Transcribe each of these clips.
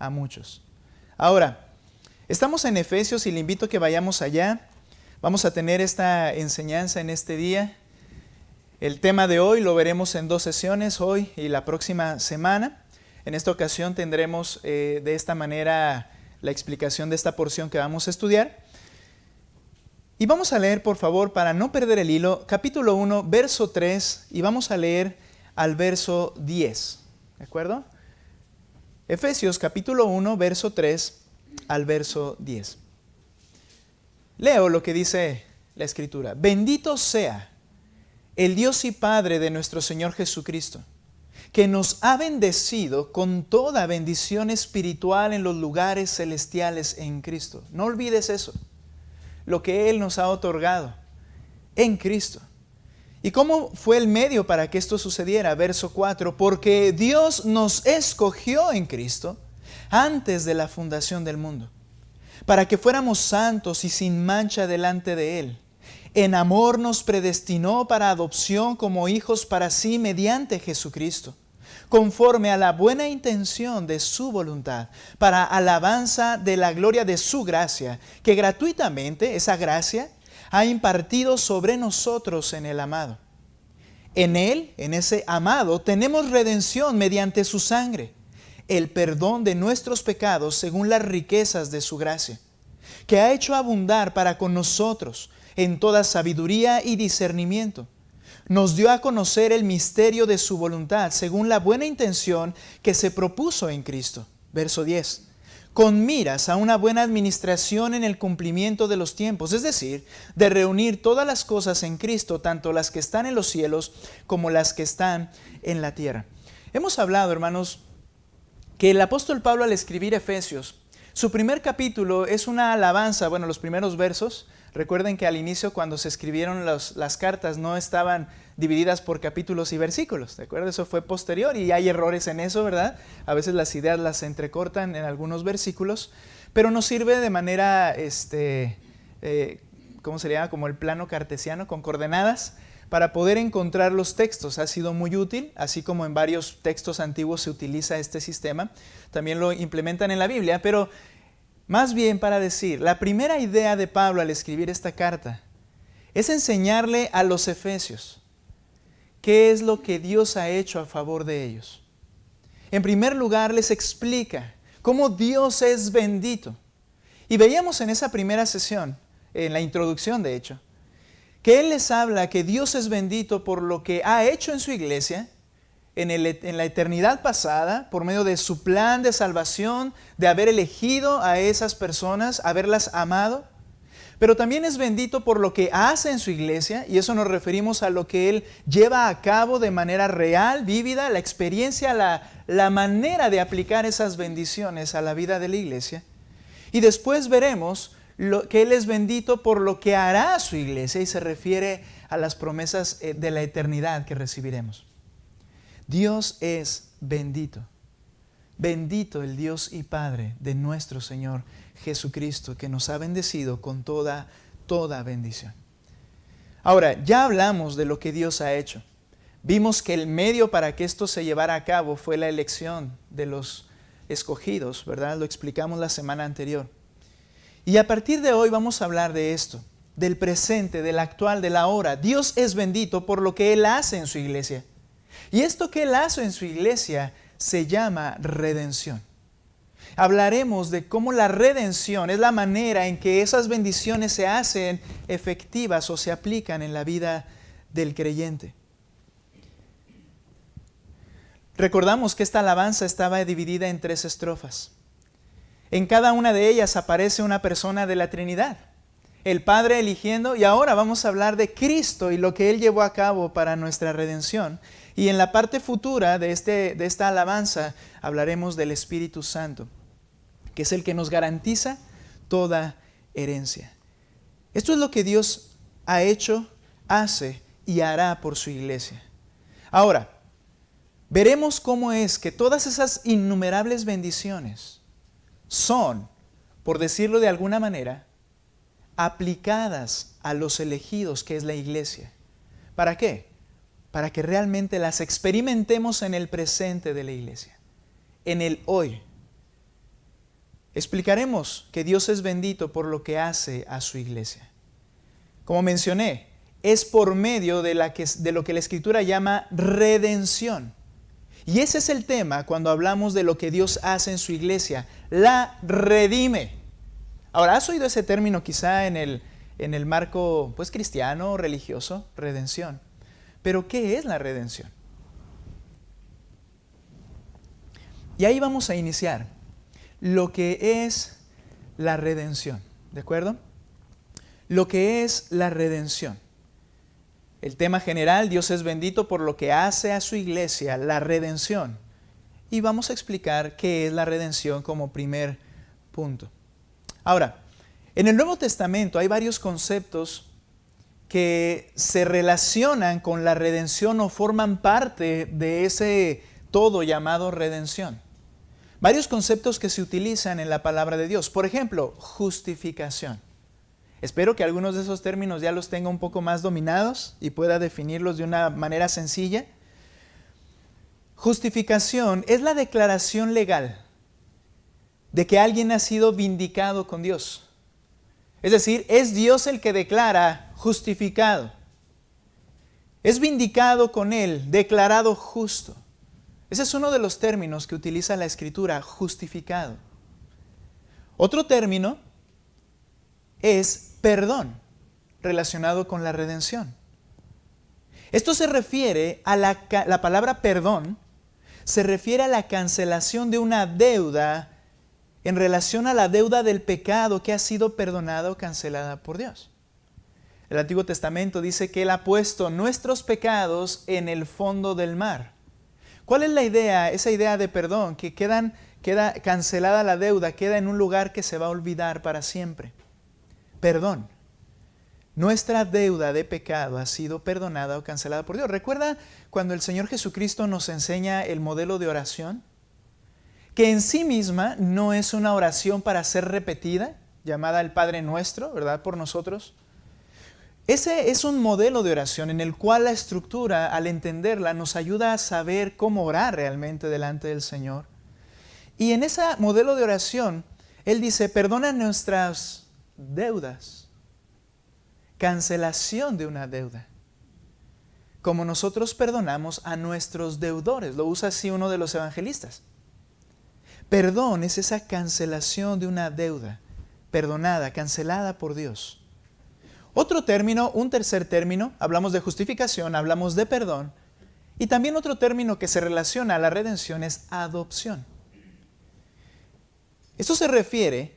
a muchos. Ahora, estamos en Efesios y le invito a que vayamos allá. Vamos a tener esta enseñanza en este día. El tema de hoy lo veremos en 2 sesiones, hoy y la próxima semana. En esta ocasión tendremos de esta manera la explicación de esta porción que vamos a estudiar. Y vamos a leer, por favor, para no perder el hilo, capítulo 1, verso 3, y vamos a leer al verso 10. ¿De acuerdo? Efesios capítulo 1, verso 3 al verso 10. Leo lo que dice la Escritura. Bendito sea el Dios y Padre de nuestro Señor Jesucristo, que nos ha bendecido con toda bendición espiritual en los lugares celestiales en Cristo. No olvides eso, lo que Él nos ha otorgado en Cristo. ¿Y cómo fue el medio para que esto sucediera? Verso 4, porque Dios nos escogió en Cristo antes de la fundación del mundo, para que fuéramos santos y sin mancha delante de Él. En amor nos predestinó para adopción como hijos para sí mediante Jesucristo, conforme a la buena intención de su voluntad, para alabanza de la gloria de su gracia, que gratuitamente, esa gracia, ha impartido sobre nosotros en el amado. En Él, en ese amado, tenemos redención mediante su sangre, el perdón de nuestros pecados según las riquezas de su gracia, que ha hecho abundar para con nosotros en toda sabiduría y discernimiento. Nos dio a conocer el misterio de su voluntad, según la buena intención que se propuso en Cristo. Verso 10. Con miras a una buena administración en el cumplimiento de los tiempos, es decir, de reunir todas las cosas en Cristo, tanto las que están en los cielos como las que están en la tierra. Hemos hablado, hermanos, que el apóstol Pablo al escribir Efesios, su primer capítulo es una alabanza, los primeros versos. Recuerden que al inicio, cuando se escribieron las cartas, no estaban divididas por capítulos y versículos, ¿de acuerdo? Eso fue posterior y hay errores en eso, ¿verdad? A veces las ideas las entrecortan en algunos versículos, pero nos sirve de manera, ¿cómo se llama? Como el plano cartesiano, con coordenadas, para poder encontrar los textos. Ha sido muy útil, así como en varios textos antiguos se utiliza este sistema. También lo implementan en la Biblia, pero más bien para decir, la primera idea de Pablo al escribir esta carta es enseñarle a los efesios qué es lo que Dios ha hecho a favor de ellos. En primer lugar, les explica cómo Dios es bendito. Y veíamos en esa primera sesión, en la introducción de hecho, que Él les habla que Dios es bendito por lo que ha hecho en su iglesia, en la eternidad pasada, por medio de su plan de salvación, de haber elegido a esas personas, haberlas amado. Pero también es bendito por lo que hace en su iglesia, y eso nos referimos a lo que Él lleva a cabo de manera real, vívida, la experiencia, la manera de aplicar esas bendiciones a la vida de la iglesia. Y después veremos que Él es bendito por lo que hará a su iglesia, y se refiere a las promesas de la eternidad que recibiremos. Dios es bendito. Bendito el Dios y Padre de nuestro Señor Jesucristo, que nos ha bendecido con toda bendición. Ahora, ya hablamos de lo que Dios ha hecho. Vimos que el medio para que esto se llevara a cabo fue la elección de los escogidos, ¿verdad? Lo explicamos la semana anterior. Y a partir de hoy vamos a hablar de esto, del presente, del actual, del ahora. Dios es bendito por lo que Él hace en su iglesia. Y esto que Él hace en su iglesia se llama redención. Hablaremos de cómo la redención es la manera en que esas bendiciones se hacen efectivas o se aplican en la vida del creyente. Recordamos que esta alabanza estaba dividida en 3 estrofas. En cada una de ellas aparece una persona de la Trinidad, el Padre eligiendo, y ahora vamos a hablar de Cristo y lo que Él llevó a cabo para nuestra redención. Y en la parte futura de esta alabanza hablaremos del Espíritu Santo, que es el que nos garantiza toda herencia. Esto es lo que Dios ha hecho, hace y hará por su iglesia. Ahora, veremos cómo es que todas esas innumerables bendiciones son, por decirlo de alguna manera, aplicadas a los elegidos, que es la iglesia. ¿Para qué? Para que realmente las experimentemos en el presente de la iglesia, en el hoy. explicaremos que Dios es bendito por lo que hace a su iglesia. Como mencioné, es por medio de lo que la Escritura llama redención. Y ese es el tema cuando hablamos de lo que Dios hace en su iglesia, la redime. Ahora, ¿has oído ese término quizá en el marco cristiano, religioso? Redención. Pero ¿qué es la redención? Y ahí vamos a iniciar lo que es la redención, ¿de acuerdo? Lo que es la redención. El tema general, Dios es bendito por lo que hace a su iglesia, la redención. Y vamos a explicar qué es la redención como primer punto. Ahora, en el Nuevo Testamento hay varios conceptos que se relacionan con la redención o forman parte de ese todo llamado redención. Varios conceptos que se utilizan en la palabra de Dios. Por ejemplo, justificación. Espero que algunos de esos términos ya los tenga un poco más dominados y pueda definirlos de una manera sencilla. Justificación es la declaración legal de que alguien ha sido vindicado con Dios. Es decir, es Dios el que declara justificado. Es vindicado con Él, declarado justo. Ese es uno de los términos que utiliza la Escritura, justificado. Otro término es perdón, relacionado con la redención. Esto se refiere a la palabra perdón, se refiere a la cancelación de una deuda en relación a la deuda del pecado que ha sido perdonada o cancelada por Dios. El Antiguo Testamento dice que Él ha puesto nuestros pecados en el fondo del mar. ¿Cuál es la idea? Esa idea de perdón, que queda cancelada la deuda, queda en un lugar que se va a olvidar para siempre. Perdón. Nuestra deuda de pecado ha sido perdonada o cancelada por Dios. ¿Recuerda cuando el Señor Jesucristo nos enseña el modelo de oración? Que en sí misma no es una oración para ser repetida, llamada el Padre Nuestro, ¿verdad? Por nosotros. Ese es un modelo de oración en el cual la estructura, al entenderla, nos ayuda a saber cómo orar realmente delante del Señor. Y en ese modelo de oración, Él dice, perdona nuestras deudas. Cancelación de una deuda. Como nosotros perdonamos a nuestros deudores. Lo usa así uno de los evangelistas. Perdón es esa cancelación de una deuda. Perdonada, cancelada por Dios. Otro término, un tercer término, hablamos de justificación, hablamos de perdón. Y también otro término que se relaciona a la redención es adopción. Esto se refiere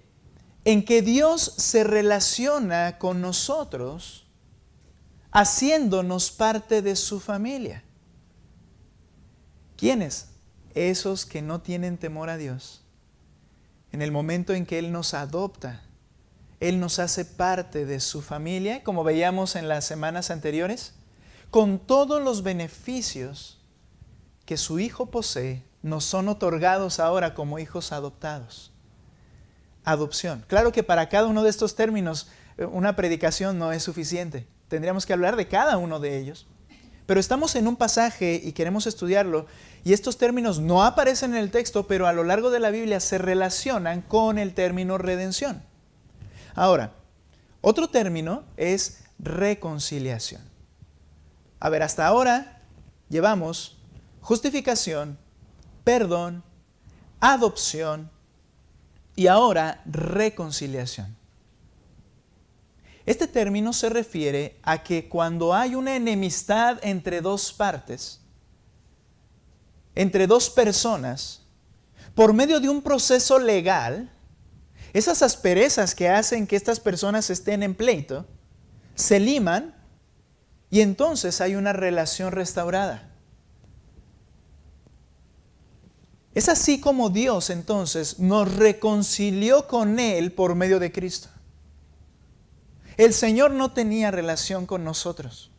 en que Dios se relaciona con nosotros haciéndonos parte de su familia. ¿Quiénes? Esos que no tienen temor a Dios. En el momento en que Él nos adopta, Él nos hace parte de su familia, como veíamos en las semanas anteriores, con todos los beneficios que su Hijo posee, nos son otorgados ahora como hijos adoptados. Adopción. Claro que para cada uno de estos términos una predicación no es suficiente. Tendríamos que hablar de cada uno de ellos. Pero estamos en un pasaje y queremos estudiarlo y estos términos no aparecen en el texto, pero a lo largo de la Biblia se relacionan con el término redención. Ahora, otro término es reconciliación. A ver, hasta ahora llevamos justificación, perdón, adopción, y ahora, reconciliación. Este término se refiere a que cuando hay una enemistad entre dos partes, entre dos personas, por medio de un proceso legal, esas asperezas que hacen que estas personas estén en pleito, se liman y entonces hay una relación restaurada. Es así como Dios entonces nos reconcilió con Él por medio de Cristo. El Señor no tenía relación con nosotros.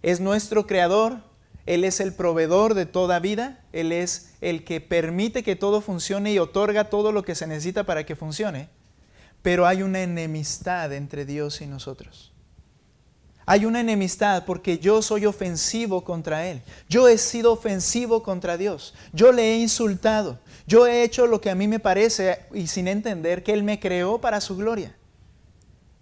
Es nuestro creador, Él es el proveedor de toda vida, Él es el que permite que todo funcione y otorga todo lo que se necesita para que funcione. Pero hay una enemistad entre Dios y nosotros. hay una enemistad porque yo soy ofensivo contra Él. Yo he sido ofensivo contra Dios. Yo le he insultado. Yo he hecho lo que a mí me parece y sin entender que Él me creó para su gloria.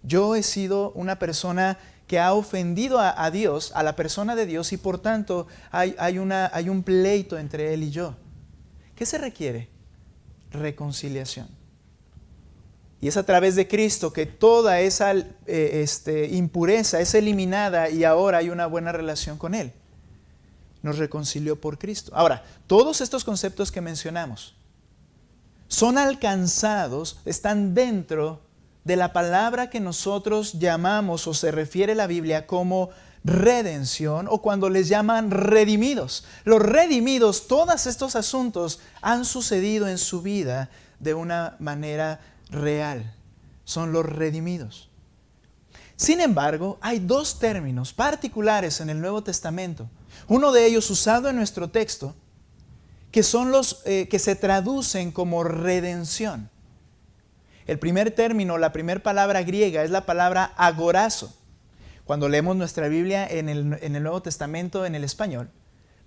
Yo he sido una persona que ha ofendido a Dios, a la persona de Dios, y por tanto hay un pleito entre Él y yo. ¿Qué se requiere? Reconciliación. Y es a través de Cristo que toda esa impureza es eliminada y ahora hay una buena relación con Él. Nos reconcilió por Cristo. Ahora, todos estos conceptos que mencionamos son alcanzados, están dentro de la palabra que nosotros llamamos o se refiere la Biblia como redención, o cuando les llaman redimidos. Los redimidos, todos estos asuntos han sucedido en su vida de una manera real. Son los redimidos. Sin embargo, hay dos términos particulares en el Nuevo Testamento. Uno de ellos usado en nuestro texto, que son los que se traducen como redención. El primer término, la primera palabra griega es la palabra agorazo. Cuando leemos nuestra Biblia en el Nuevo Testamento en el español,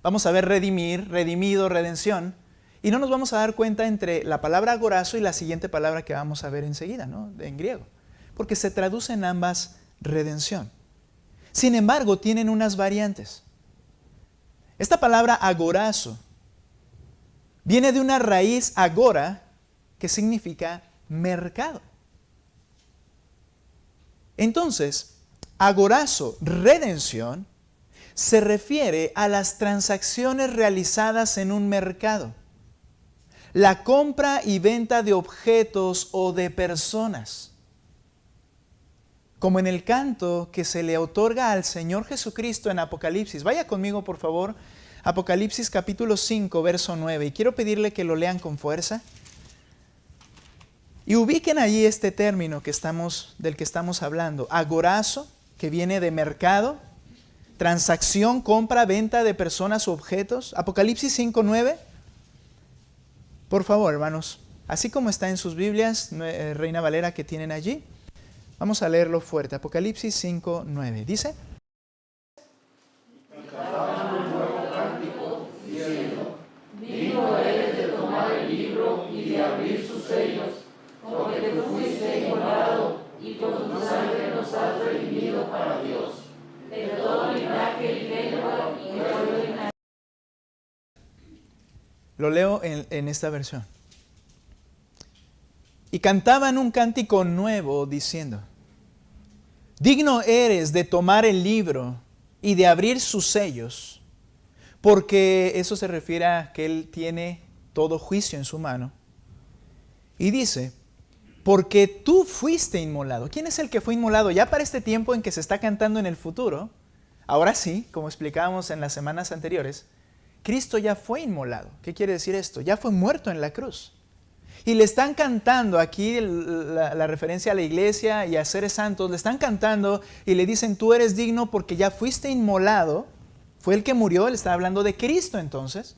vamos a ver redimir, redimido, redención, y no nos vamos a dar cuenta entre la palabra agorazo y la siguiente palabra que vamos a ver enseguida, ¿no? En griego, porque se traducen ambas redención. Sin embargo, tienen unas variantes. Esta palabra agorazo viene de una raíz agora que significa mercado. Entonces, agorazo, redención, se refiere a las transacciones realizadas en un mercado. La compra y venta de objetos o de personas. Como en el canto que se le otorga al Señor Jesucristo en Apocalipsis. Vaya conmigo, por favor, Apocalipsis capítulo 5, verso 9. Y quiero pedirle que lo lean con fuerza. Y ubiquen allí este término del que estamos hablando. Agorazo, que viene de mercado. Transacción, compra, venta de personas o objetos. Apocalipsis 5, 9. Por favor, hermanos, así como está en sus Biblias, Reina Valera, que tienen allí, vamos a leerlo fuerte. Apocalipsis 5, 9. Dice: Cantaban un nuevo cántico, diciendo: digno eres de tomar el libro y de abrir sus sellos, porque tú fuiste inmolado y con tu sangre nos has redimido para Dios, de todo linaje y lengua y pueblo y nación. Lo leo en esta versión. Y cantaban un cántico nuevo diciendo: digno eres de tomar el libro y de abrir sus sellos, porque eso se refiere a que Él tiene todo juicio en su mano. Y dice: porque tú fuiste inmolado. ¿Quién es el que fue inmolado? Ya para este tiempo en que se está cantando en el futuro, ahora sí, como explicábamos en las semanas anteriores, Cristo ya fue inmolado. ¿Qué quiere decir esto? Ya fue muerto en la cruz. Y le están cantando aquí la referencia a la iglesia y a seres santos, le están cantando y le dicen: tú eres digno porque ya fuiste inmolado. Fue el que murió, él está hablando de Cristo entonces.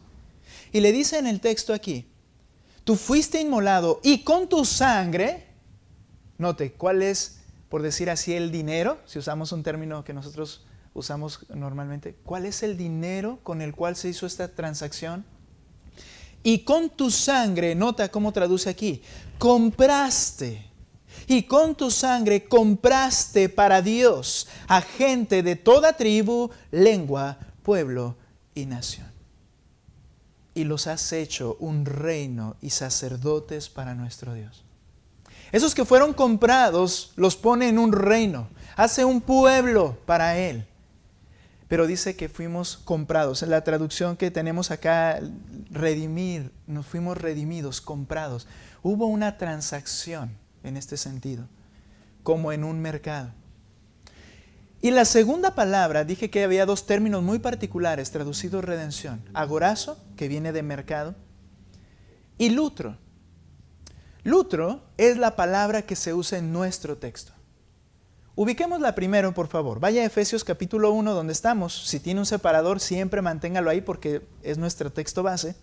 Y le dice en el texto aquí: tú fuiste inmolado y con tu sangre, note, ¿cuál es, por decir así, el dinero? Si usamos un término que nosotros usamos normalmente. ¿Cuál es el dinero con el cual se hizo esta transacción? Y con tu sangre, nota cómo traduce aquí, compraste. Y con tu sangre compraste para Dios a gente de toda tribu, lengua, pueblo y nación. Y los has hecho un reino y sacerdotes para nuestro Dios. Esos que fueron comprados los pone en un reino, hace un pueblo para Él. Pero dice que fuimos comprados. En la traducción que tenemos acá, redimir, nos fuimos redimidos, comprados. Hubo una transacción en este sentido, como en un mercado. Y la segunda palabra, dije que había dos términos muy particulares, traducidos redención. Agorazo, que viene de mercado, y lutro. Lutro es la palabra que se usa en nuestro texto. Ubiquémosla primero, por favor. Vaya a Efesios capítulo 1, donde estamos. Si tiene un separador, siempre manténgalo ahí porque es nuestro texto base.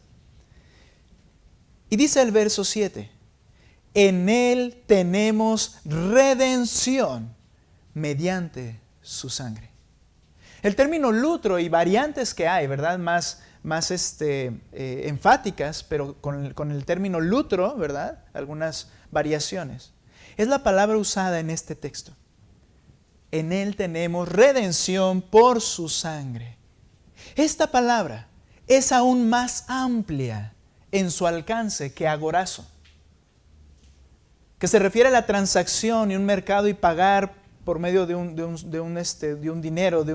Y dice el verso 7, en Él tenemos redención mediante su sangre. El término lutro y variantes que hay, ¿verdad? Más enfáticas, pero con el término lutro, ¿verdad? Algunas variaciones. Es la palabra usada en este texto. En Él tenemos redención por su sangre. Esta palabra es aún más amplia en su alcance que agorazo, que se refiere a la transacción y un mercado y pagar por medio de un dinero, de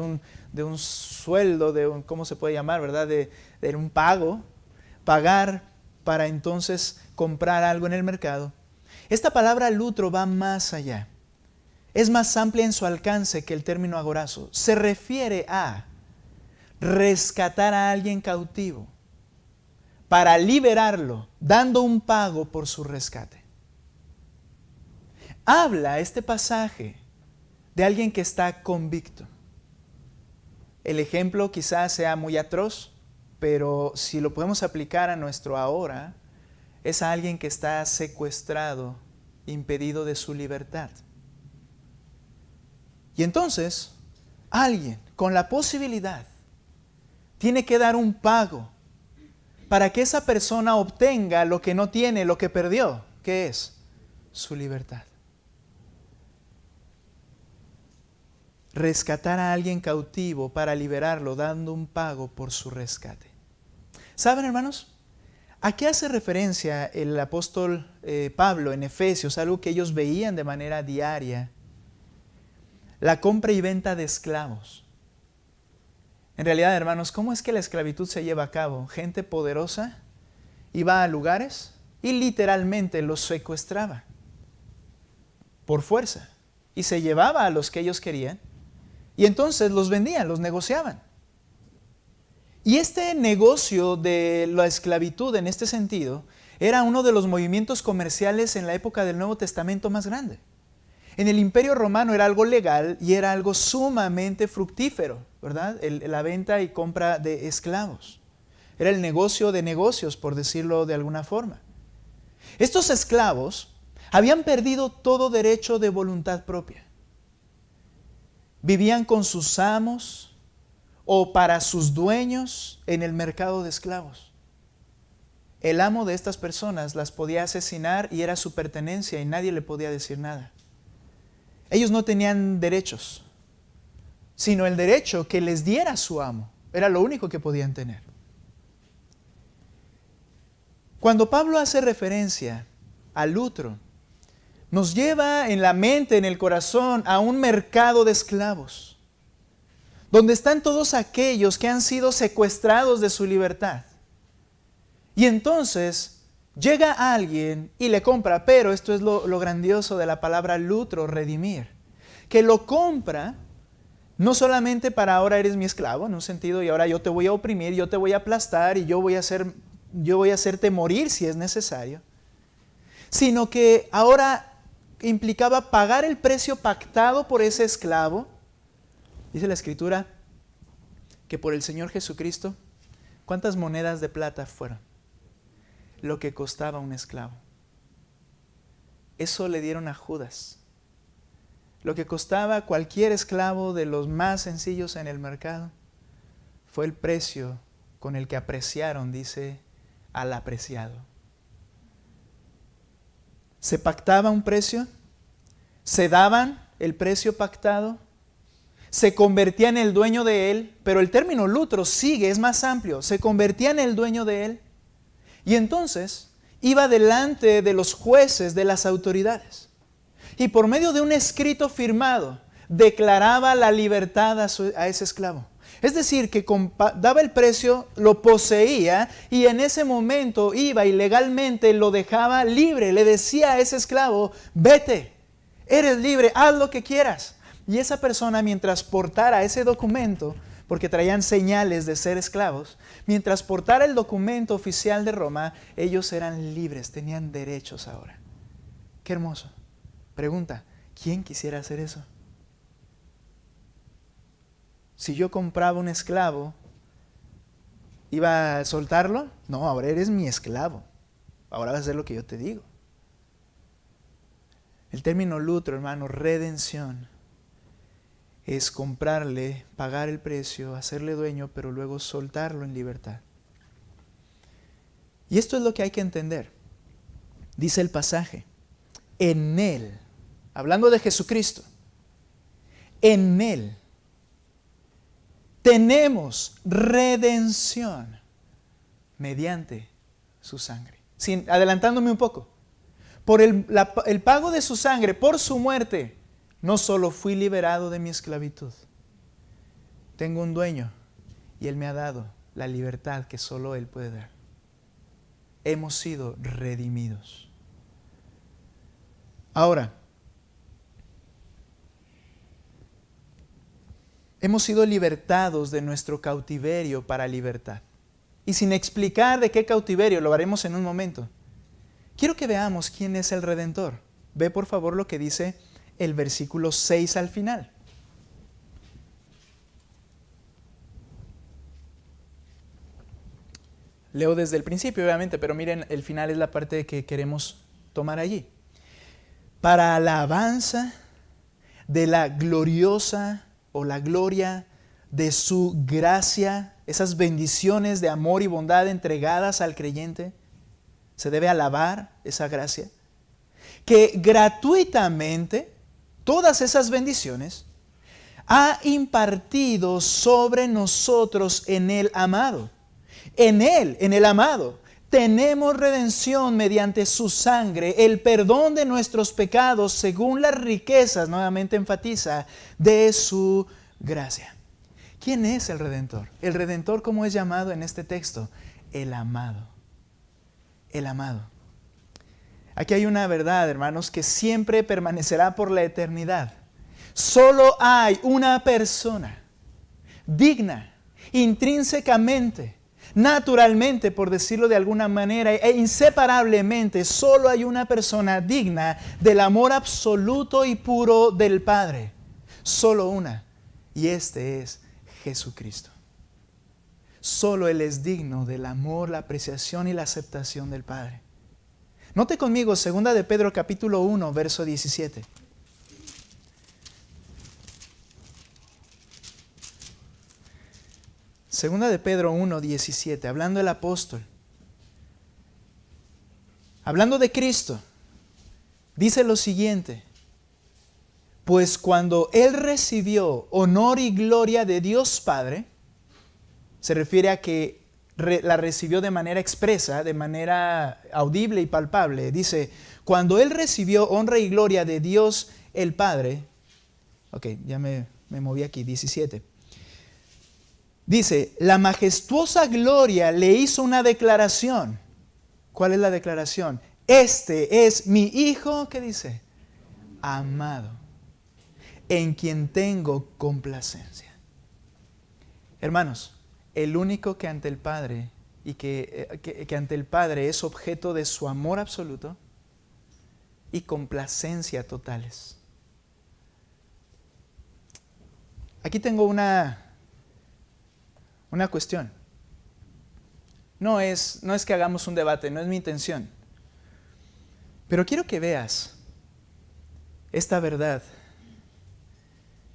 un sueldo, ¿cómo se puede llamar, verdad? De un pago, pagar para entonces comprar algo en el mercado. Esta palabra lutro va más allá. Es más amplia en su alcance que el término agorazo. Se refiere a rescatar a alguien cautivo para liberarlo, dando un pago por su rescate. Habla este pasaje de alguien que está convicto. El ejemplo quizás sea muy atroz, pero si lo podemos aplicar a nuestro ahora, es a alguien que está secuestrado, impedido de su libertad. Y entonces, alguien con la posibilidad tiene que dar un pago para que esa persona obtenga lo que no tiene, lo que perdió, que es su libertad. Rescatar a alguien cautivo para liberarlo, dando un pago por su rescate. ¿Saben, hermanos? ¿A qué hace referencia el apóstol Pablo en Efesios? Algo que ellos veían de manera diaria. La compra y venta de esclavos. En realidad, hermanos, ¿cómo es que la esclavitud se lleva a cabo? Gente poderosa iba a lugares y literalmente los secuestraba por fuerza y se llevaba a los que ellos querían y entonces los vendían, los negociaban. Y este negocio de la esclavitud en este sentido era uno de los movimientos comerciales en la época del Nuevo Testamento más grande. En el Imperio Romano era algo legal y era algo sumamente fructífero, ¿verdad? La venta y compra de esclavos. Era el negocio de negocios, por decirlo de alguna forma. Estos esclavos habían perdido todo derecho de voluntad propia. Vivían con sus amos o para sus dueños en el mercado de esclavos. El amo de estas personas las podía asesinar y era su pertenencia y nadie le podía decir nada. Ellos no tenían derechos, sino el derecho que les diera su amo. Era lo único que podían tener. Cuando Pablo hace referencia al lutro, nos lleva en la mente, en el corazón, a un mercado de esclavos, donde están todos aquellos que han sido secuestrados de su libertad. Y entonces llega alguien y le compra, pero esto es lo grandioso de la palabra lutro, redimir, que lo compra no solamente para ahora eres mi esclavo, en un sentido, y ahora yo te voy a oprimir, yo te voy a aplastar y yo voy a hacerte morir si es necesario, sino que ahora implicaba pagar el precio pactado por ese esclavo. Dice la Escritura que por el Señor Jesucristo, ¿cuántas monedas de plata fueron? Lo que costaba un esclavo. Eso le dieron a Judas. Lo que costaba cualquier esclavo de los más sencillos en el mercado fue el precio con el que apreciaron, dice, al apreciado. Se pactaba un precio, se daban el precio pactado, se convertía en el dueño de él, pero el término lutro sigue, es más amplio, se convertía en el dueño de él y entonces iba delante de los jueces, de las autoridades y por medio de un escrito firmado declaraba la libertad a ese esclavo. Es decir, que daba el precio, lo poseía y en ese momento iba y legalmente lo dejaba libre. Le decía a ese esclavo, vete, eres libre, haz lo que quieras. Y esa persona, mientras portara ese documento, porque traían señales de ser esclavos, mientras portara el documento oficial de Roma, ellos eran libres, tenían derechos ahora. Qué hermoso. Pregunta, ¿quién quisiera hacer eso? Si yo compraba un esclavo, ¿iba a soltarlo? No, ahora eres mi esclavo. Ahora vas a hacer lo que yo te digo. El término lutro, hermano, redención, es comprarle, pagar el precio, hacerle dueño, pero luego soltarlo en libertad. Y esto es lo que hay que entender. Dice el pasaje, en Él, hablando de Jesucristo, en Él tenemos redención mediante su sangre. Adelantándome un poco, por el pago de su sangre, por su muerte, no solo fui liberado de mi esclavitud, tengo un dueño y Él me ha dado la libertad que solo Él puede dar. Hemos sido redimidos. Ahora, hemos sido libertados de nuestro cautiverio para libertad. Y sin explicar de qué cautiverio, lo haremos en un momento, quiero que veamos quién es el Redentor. Ve por favor lo que dice el versículo 6 al final. Leo desde el principio, obviamente, pero miren, el final es la parte que queremos tomar allí. Para alabanza de la gloriosa o la gloria de su gracia, esas bendiciones de amor y bondad entregadas al creyente, se debe alabar esa gracia, que gratuitamente todas esas bendiciones ha impartido sobre nosotros en el amado. En Él, en el amado, tenemos redención mediante su sangre, el perdón de nuestros pecados según las riquezas, nuevamente enfatiza, de su gracia. ¿Quién es el Redentor? El Redentor, ¿cómo es llamado en este texto? El amado. El amado. Aquí hay una verdad, hermanos, que siempre permanecerá por la eternidad. Solo hay una persona digna, intrínsecamente, naturalmente, por decirlo de alguna manera, e inseparablemente, solo hay una persona digna del amor absoluto y puro del Padre. Solo una. Y este es Jesucristo. Solo Él es digno del amor, la apreciación y la aceptación del Padre. Note conmigo 2 de Pedro capítulo 1, verso 17. Segunda de Pedro 1, 17, hablando el apóstol, hablando de Cristo, dice lo siguiente: pues cuando Él recibió honor y gloria de Dios Padre, se refiere a que la recibió de manera expresa, de manera audible y palpable. Dice, cuando Él recibió honra y gloria de Dios el Padre, ok, ya me moví aquí, 17. Dice, la majestuosa gloria le hizo una declaración. ¿Cuál es la declaración? Este es mi Hijo, ¿qué dice? Amado, en quien tengo complacencia. Hermanos, el único que ante el Padre y que ante el Padre es objeto de su amor absoluto y complacencia totales. Aquí tengo una cuestión. No es que hagamos un debate, no es mi intención. Pero quiero que veas esta verdad.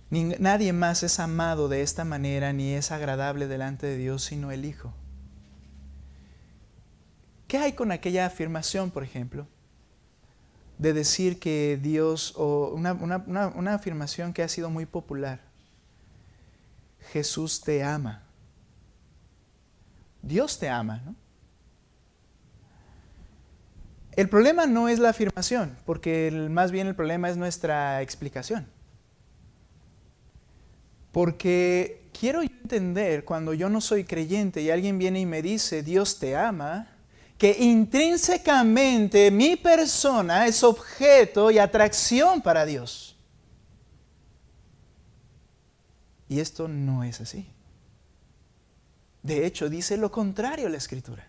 Nadie más es amado de esta manera ni es agradable delante de Dios sino el Hijo. ¿Qué hay con aquella afirmación, por ejemplo, de decir que Dios, o una afirmación que ha sido muy popular? Jesús te ama. Dios te ama, ¿no? El problema no es la afirmación, porque más bien el problema es nuestra explicación. Porque quiero entender, cuando yo no soy creyente y alguien viene y me dice, Dios te ama, que intrínsecamente mi persona es objeto y atracción para Dios. Y esto no es así. De hecho, dice lo contrario la Escritura.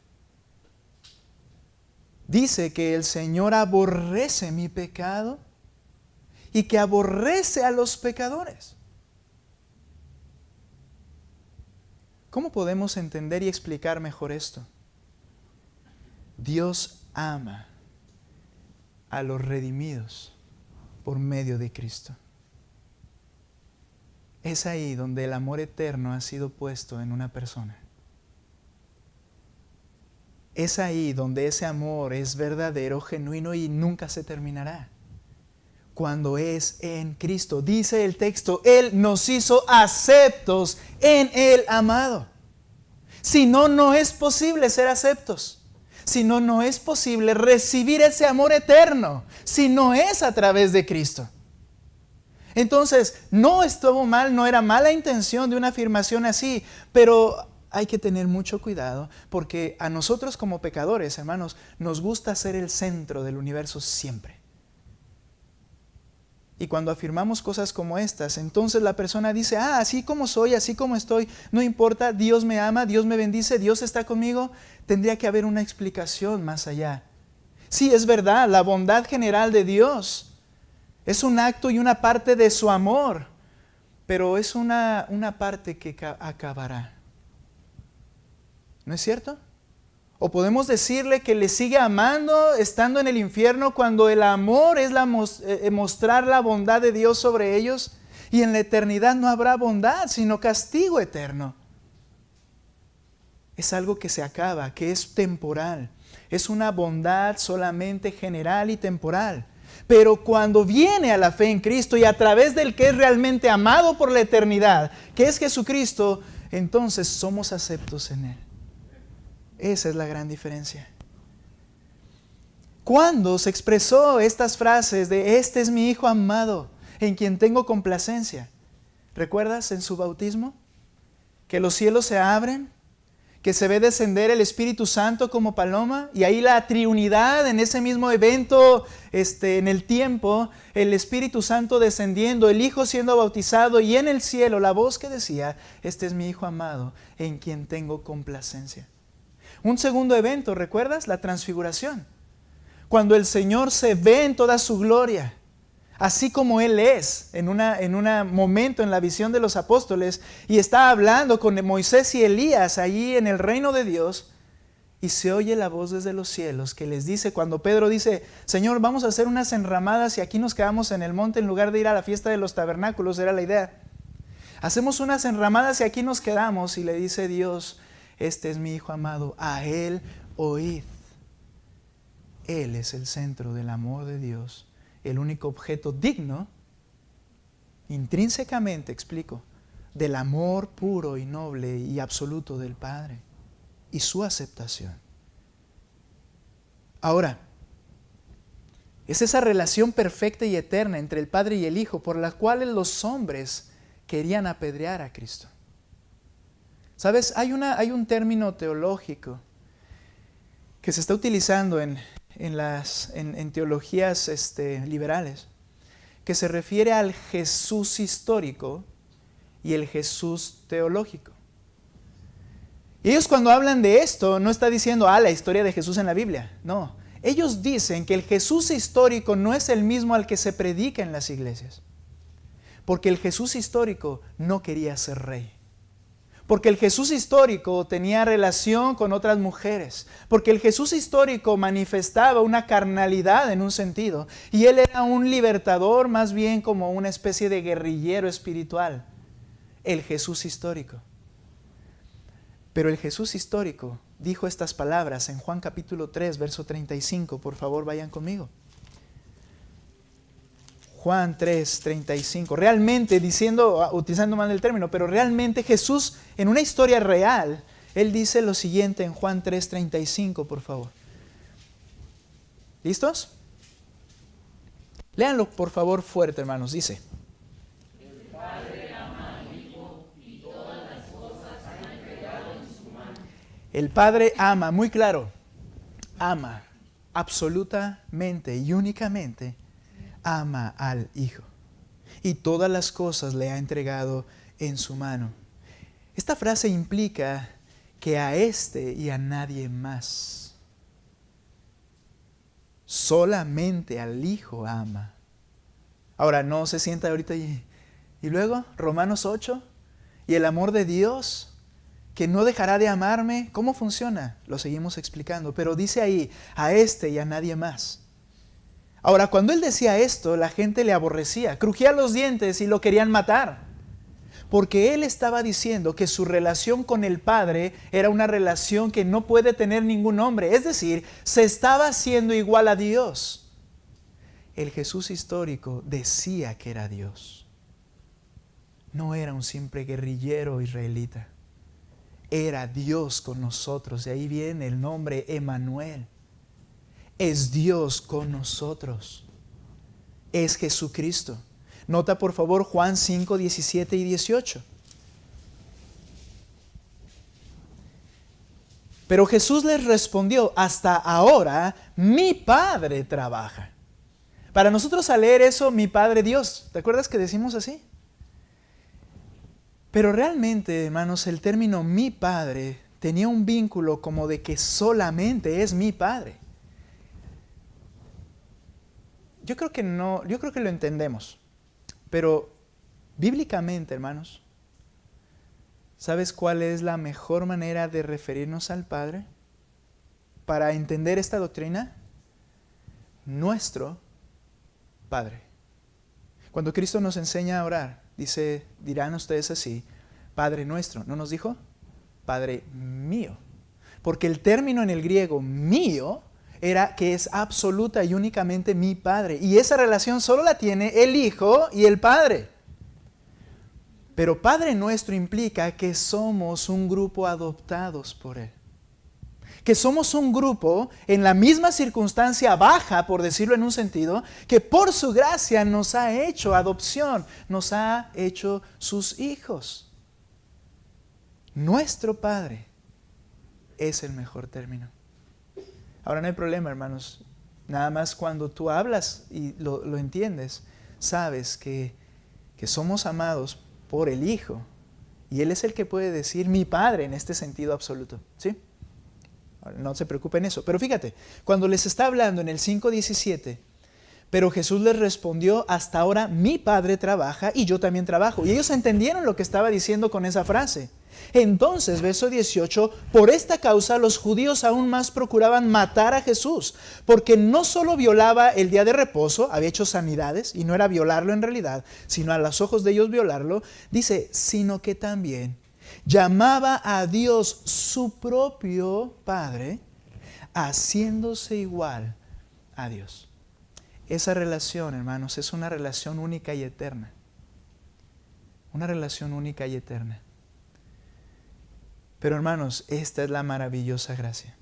Dice que el Señor aborrece mi pecado y que aborrece a los pecadores. ¿Cómo podemos entender y explicar mejor esto? Dios ama a los redimidos por medio de Cristo. Es ahí donde el amor eterno ha sido puesto en una persona. Es ahí donde ese amor es verdadero, genuino y nunca se terminará. Cuando es en Cristo. Dice el texto, Él nos hizo aceptos en el amado. Si no, no es posible ser aceptos. Si no, no es posible recibir ese amor eterno. Si no es a través de Cristo. Entonces, no estuvo mal, no era mala intención de una afirmación así, pero hay que tener mucho cuidado porque a nosotros como pecadores, hermanos, nos gusta ser el centro del universo siempre. Y cuando afirmamos cosas como estas, entonces la persona dice, así como soy, así como estoy, no importa, Dios me ama, Dios me bendice, Dios está conmigo. Tendría que haber una explicación más allá. Sí, es verdad, la bondad general de Dios es un acto y una parte de su amor, pero es una parte que acabará. ¿No es cierto? O podemos decirle que le sigue amando estando en el infierno cuando el amor es mostrar la bondad de Dios sobre ellos y en la eternidad no habrá bondad, sino castigo eterno. Es algo que se acaba, que es temporal. Es una bondad solamente general y temporal. Pero cuando viene a la fe en Cristo y a través del que es realmente amado por la eternidad, que es Jesucristo, entonces somos aceptos en Él. Esa es la gran diferencia. ¿Cuándo se expresó estas frases de este es mi Hijo amado, en quien tengo complacencia? ¿Recuerdas en su bautismo? Que los cielos se abren, que se ve descender el Espíritu Santo como paloma, y ahí la triunidad en ese mismo evento, en el tiempo, el Espíritu Santo descendiendo, el Hijo siendo bautizado, y en el cielo la voz que decía, este es mi Hijo amado, en quien tengo complacencia. Un segundo evento, ¿recuerdas? La transfiguración. Cuando el Señor se ve en toda su gloria, así como Él es, en un momento en la visión de los apóstoles, y está hablando con Moisés y Elías allí en el reino de Dios, y se oye la voz desde los cielos que les dice, cuando Pedro dice, Señor, vamos a hacer unas enramadas y aquí nos quedamos en el monte en lugar de ir a la fiesta de los tabernáculos, era la idea. Hacemos unas enramadas y aquí nos quedamos, y le dice Dios, este es mi Hijo amado, a Él oíd. Él es el centro del amor de Dios, el único objeto digno, intrínsecamente, explico, del amor puro y noble y absoluto del Padre y su aceptación. Ahora, es esa relación perfecta y eterna entre el Padre y el Hijo por la cual los hombres querían apedrear a Cristo. ¿Sabes? Hay un término teológico que se está utilizando en teologías liberales, que se refiere al Jesús histórico y el Jesús teológico. Y ellos cuando hablan de esto, no está diciendo, la historia de Jesús en la Biblia. No, ellos dicen que el Jesús histórico no es el mismo al que se predica en las iglesias. Porque el Jesús histórico no quería ser rey. Porque el Jesús histórico tenía relación con otras mujeres. Porque el Jesús histórico manifestaba una carnalidad en un sentido. Y Él era un libertador, más bien como una especie de guerrillero espiritual. El Jesús histórico. Pero el Jesús histórico dijo estas palabras en Juan capítulo 3, verso 35. Por favor, vayan conmigo. Juan 3, 35. Realmente, utilizando mal el término, pero realmente Jesús, en una historia real, Él dice lo siguiente en Juan 3, 35, por favor. ¿Listos? Léanlo, por favor, fuerte, hermanos. Dice: El Padre ama al Hijo y todas las cosas han entregado en su mano. El Padre ama, muy claro, ama absolutamente y únicamente ama al Hijo. Y todas las cosas le ha entregado en su mano. Esta frase implica que a este y a nadie más. Solamente al Hijo ama. Ahora no se sienta ahorita y luego Romanos 8 y el amor de Dios que no dejará de amarme. ¿Cómo funciona? Lo seguimos explicando, pero dice ahí a este y a nadie más. Ahora, cuando Él decía esto, la gente le aborrecía, crujía los dientes y lo querían matar. porque Él estaba diciendo que su relación con el Padre era una relación que no puede tener ningún hombre. Es decir, se estaba haciendo igual a Dios. El Jesús histórico decía que era Dios. No era un simple guerrillero israelita. Era Dios con nosotros. De ahí viene el nombre Emmanuel. Es Dios con nosotros. Es Jesucristo. Nota por favor Juan 5, 17 y 18. Pero Jesús les respondió: hasta ahora mi Padre trabaja. Para nosotros al leer eso, mi Padre Dios, ¿te acuerdas que decimos así? Pero realmente, hermanos, el término mi Padre tenía un vínculo como de que solamente es mi Padre. Yo creo que lo entendemos. Pero bíblicamente, hermanos, ¿sabes cuál es la mejor manera de referirnos al Padre para entender esta doctrina? Nuestro Padre. Cuando Cristo nos enseña a orar, dirán ustedes así: Padre nuestro. ¿No nos dijo? Padre mío. Porque el término en el griego mío era que es absoluta y únicamente mi Padre. Y esa relación solo la tiene el Hijo y el Padre. Pero Padre nuestro implica que somos un grupo adoptados por Él. Que somos un grupo en la misma circunstancia baja, por decirlo en un sentido, que por su gracia nos ha hecho adopción, nos ha hecho sus hijos. Nuestro Padre es el mejor término. Ahora no hay problema, hermanos. Nada más cuando tú hablas y lo entiendes, sabes que somos amados por el Hijo. Y Él es el que puede decir mi Padre en este sentido absoluto. ¿Sí? Ahora, no se preocupen eso. Pero fíjate, cuando les está hablando en el 5:17, pero Jesús les respondió: hasta ahora mi Padre trabaja y yo también trabajo. Y ellos entendieron lo que estaba diciendo con esa frase. Entonces, verso 18, por esta causa los judíos aún más procuraban matar a Jesús, porque no solo violaba el día de reposo, había hecho sanidades, y no era violarlo en realidad, sino a los ojos de ellos violarlo, dice, sino que también llamaba a Dios su propio Padre, haciéndose igual a Dios. Esa relación, hermanos, es una relación única y eterna. Una relación única y eterna. Pero hermanos, esta es la maravillosa gracia.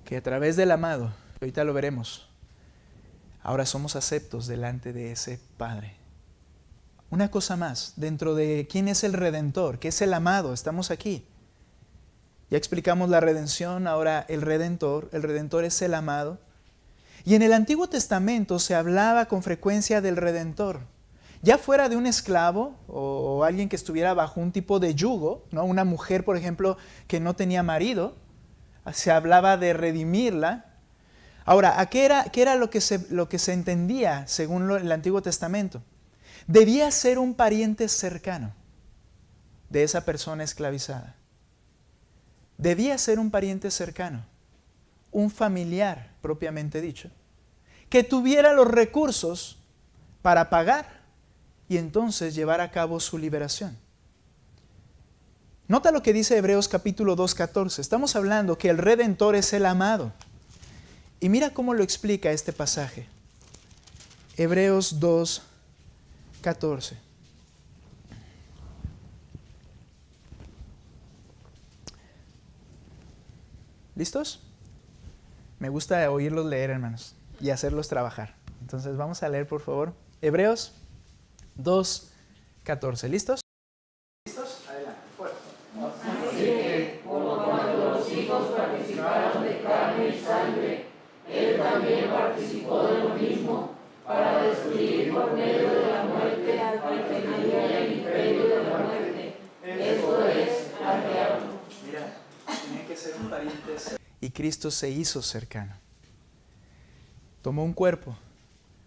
Que a través del amado, ahorita lo veremos, ahora somos aceptos delante de ese Padre. Una cosa más, dentro de quién es el Redentor, que es el amado, estamos aquí. Ya explicamos la redención, ahora el Redentor es el amado. Y en el Antiguo Testamento se hablaba con frecuencia del Redentor. Ya fuera de un esclavo o alguien que estuviera bajo un tipo de yugo, ¿no? Una mujer, por ejemplo, que no tenía marido, se hablaba de redimirla. Ahora, ¿qué era lo que se entendía según el Antiguo Testamento? Debía ser un pariente cercano de esa persona esclavizada. Debía ser un pariente cercano, un familiar propiamente dicho, que tuviera los recursos para pagar y entonces llevar a cabo su liberación. Nota lo que dice Hebreos capítulo 2:14. Estamos hablando que el Redentor es el amado. Y mira cómo lo explica este pasaje. Hebreos 2:14. ¿Listos? Me gusta oírlos leer, hermanos, y hacerlos trabajar. Entonces vamos a leer, por favor. Hebreos 2:14. ¿Listos? ¿Listos? Adelante, fuerte. Así que, por cuanto los hijos participaron de carne y sangre, Él también participó de lo mismo, para destruir por medio de la muerte al que tenía el imperio de la muerte. Esto es, al diablo. Mira, tenía que ser un pariente cercano. Y Cristo se hizo cercano. Tomó un cuerpo.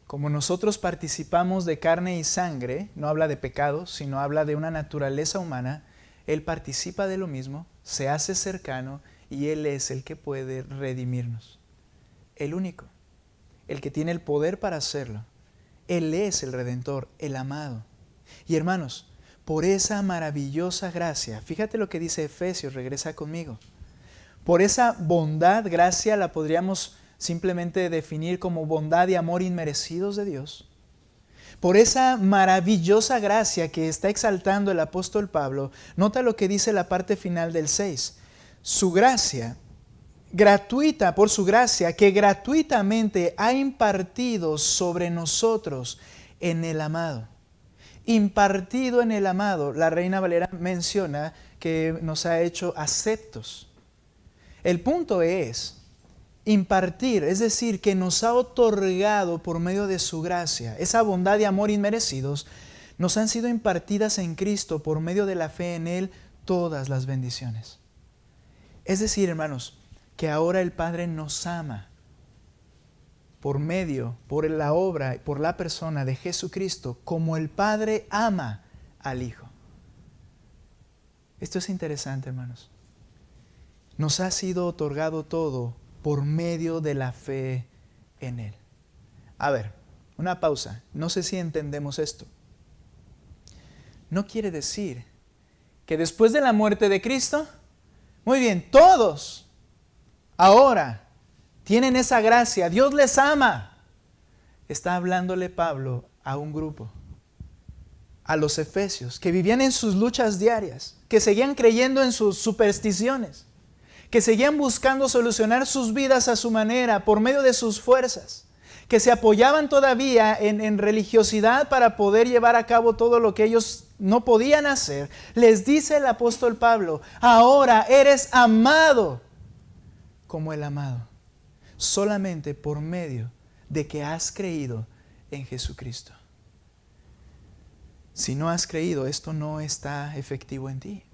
Como nosotros participamos de carne y sangre, no habla de pecado, sino habla de una naturaleza humana, Él participa de lo mismo, se hace cercano y Él es el que puede redimirnos. El único, el que tiene el poder para hacerlo. Él es el Redentor, el amado. Y hermanos, por esa maravillosa gracia, fíjate lo que dice Efesios, regresa conmigo. Por esa bondad, gracia, la podríamos simplemente definir como bondad y amor inmerecidos de Dios. Por esa maravillosa gracia que está exaltando el apóstol Pablo, nota lo que dice la parte final del 6. Su gracia, gratuita, por su gracia, que gratuitamente ha impartido sobre nosotros en el amado. Impartido en el amado, la Reina Valera menciona que nos ha hecho aceptos. El punto es impartir, es decir, que nos ha otorgado por medio de su gracia, esa bondad y amor inmerecidos, nos han sido impartidas en Cristo por medio de la fe en Él todas las bendiciones. Es decir, hermanos, que ahora el Padre nos ama por la obra y por la persona de Jesucristo, como el Padre ama al Hijo. Esto es interesante, hermanos. Nos ha sido otorgado todo por medio de la fe en Él. A ver, una pausa. No sé si entendemos esto. No quiere decir que después de la muerte de Cristo, muy bien, todos ahora tienen esa gracia. Dios les ama. Está hablándole Pablo a un grupo, a los efesios, que vivían en sus luchas diarias, que seguían creyendo en sus supersticiones, que seguían buscando solucionar sus vidas a su manera, por medio de sus fuerzas, que se apoyaban todavía en religiosidad para poder llevar a cabo todo lo que ellos no podían hacer. Les dice el apóstol Pablo, ahora eres amado como el amado, solamente por medio de que has creído en Jesucristo. Si no has creído, esto no está efectivo en ti.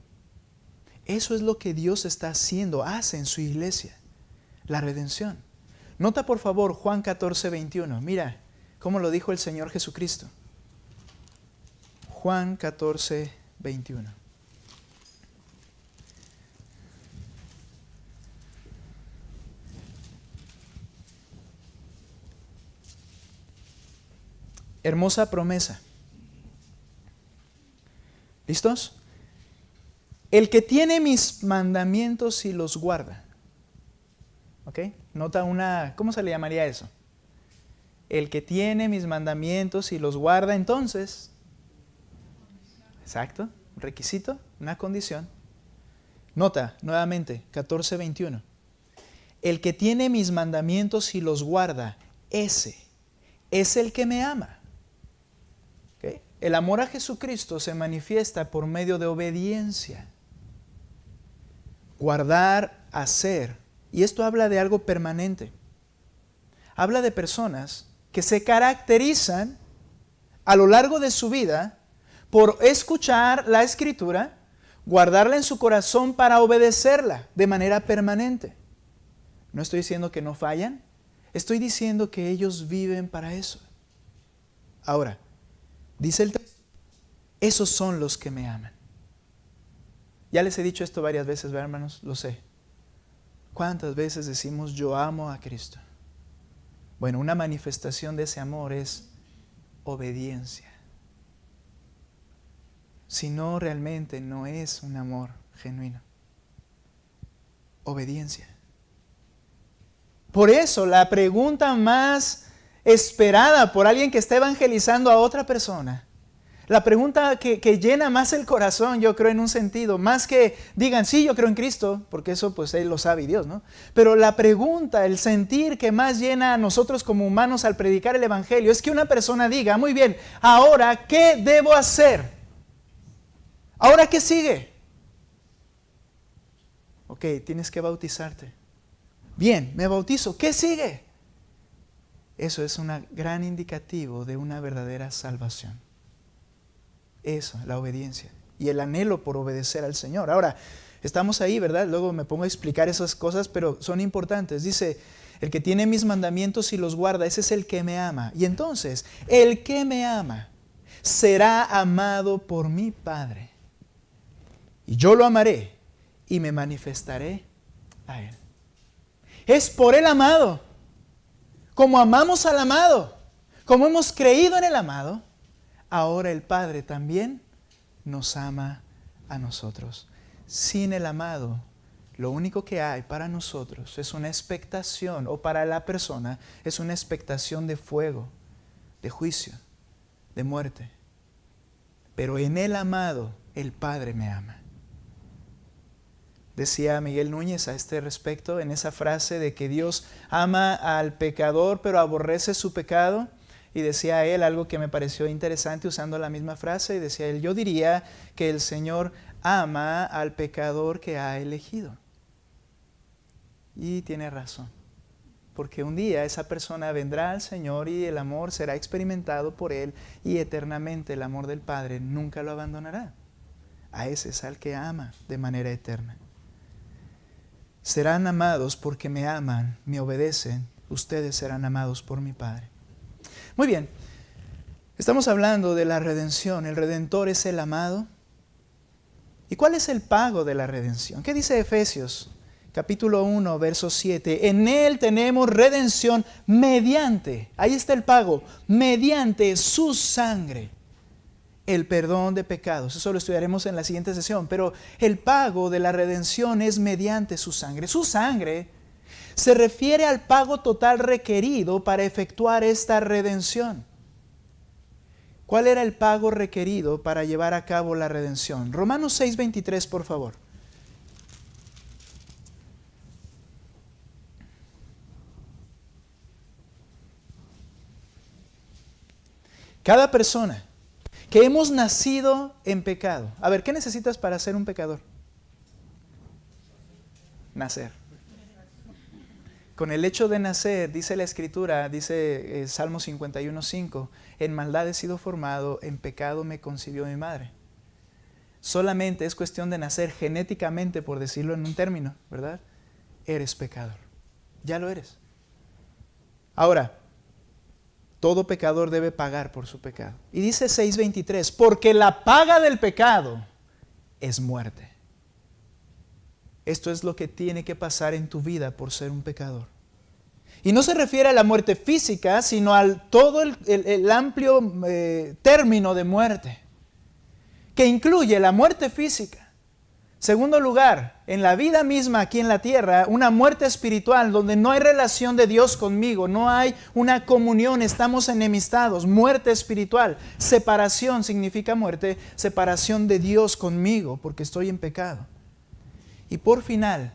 Eso es lo que Dios está haciendo, hace en su iglesia, la redención. Nota por favor Juan 14, 21. Mira cómo lo dijo el Señor Jesucristo. Juan 14, 21. Hermosa promesa. ¿Listos? El que tiene mis mandamientos y los guarda. ¿Ok? Nota ¿cómo se le llamaría eso? El que tiene mis mandamientos y los guarda, entonces. Exacto, un requisito, una condición. Nota, nuevamente, 14:21. El que tiene mis mandamientos y los guarda, ese es el que me ama. ¿Ok? El amor a Jesucristo se manifiesta por medio de obediencia. Guardar, hacer. Y esto habla de algo permanente. Habla de personas que se caracterizan a lo largo de su vida por escuchar la Escritura, guardarla en su corazón para obedecerla de manera permanente. No estoy diciendo que no fallan, estoy diciendo que ellos viven para eso. Ahora, dice el texto, esos son los que me aman. Ya les he dicho esto varias veces, ¿verdad, hermanos? Lo sé. ¿Cuántas veces decimos yo amo a Cristo? Bueno, una manifestación de ese amor es obediencia. Si no, realmente no es un amor genuino. Obediencia. Por eso, la pregunta más esperada por alguien que está evangelizando a otra persona, la pregunta que llena más el corazón, yo creo, en un sentido, más que digan, sí, yo creo en Cristo, porque eso pues Él lo sabe y Dios, ¿no? Pero la pregunta, el sentir que más llena a nosotros como humanos al predicar el Evangelio, es que una persona diga, muy bien, ahora, ¿qué debo hacer? ¿Ahora qué sigue? Ok, tienes que bautizarte. Bien, me bautizo, ¿qué sigue? Eso es un gran indicativo de una verdadera salvación. Eso, la obediencia y el anhelo por obedecer al Señor. Ahora, estamos ahí, ¿verdad? Luego me pongo a explicar esas cosas, pero son importantes. Dice, el que tiene mis mandamientos y los guarda, ese es el que me ama. Y entonces, el que me ama será amado por mi Padre. Y yo lo amaré y me manifestaré a Él. Es por el amado. Como amamos al amado, como hemos creído en el amado, ahora el Padre también nos ama a nosotros. Sin el amado, lo único que hay para nosotros es una expectación, o para la persona es una expectación de fuego, de juicio, de muerte. Pero en el amado, el Padre me ama. Decía Miguel Núñez a este respecto, en esa frase de que Dios ama al pecador, pero aborrece su pecado. Y decía él algo que me pareció interesante usando la misma frase. Y decía él, yo diría que el Señor ama al pecador que ha elegido. Y tiene razón. Porque un día esa persona vendrá al Señor y el amor será experimentado por Él. Y eternamente el amor del Padre nunca lo abandonará. A ese es al que ama de manera eterna. Serán amados porque me aman, me obedecen. Ustedes serán amados por mi Padre. Muy bien, estamos hablando de la redención. El Redentor es el amado. ¿Y cuál es el pago de la redención? ¿Qué dice Efesios? Capítulo 1, verso 7. En Él tenemos redención mediante, ahí está el pago, mediante su sangre. El perdón de pecados. Eso lo estudiaremos en la siguiente sesión. Pero el pago de la redención es mediante su sangre. Su sangre se refiere al pago total requerido para efectuar esta redención. ¿Cuál era el pago requerido para llevar a cabo la redención? Romanos 6:23, por favor. Cada persona que hemos nacido en pecado. A ver, ¿qué necesitas para ser un pecador? Nacer. Con el hecho de nacer, dice la Escritura, dice Salmo 51:5, en maldad he sido formado, en pecado me concibió mi madre. Solamente es cuestión de nacer genéticamente, por decirlo en un término, ¿verdad? Eres pecador. Ya lo eres. Ahora, todo pecador debe pagar por su pecado. Y dice 6:23, porque la paga del pecado es muerte. Esto es lo que tiene que pasar en tu vida por ser un pecador. Y no se refiere a la muerte física, sino al todo el amplio término de muerte, que incluye la muerte física. Segundo lugar, en la vida misma aquí en la tierra, una muerte espiritual donde no hay relación de Dios conmigo, no hay una comunión, estamos enemistados, muerte espiritual. Separación significa muerte, separación de Dios conmigo porque estoy en pecado. Y por final,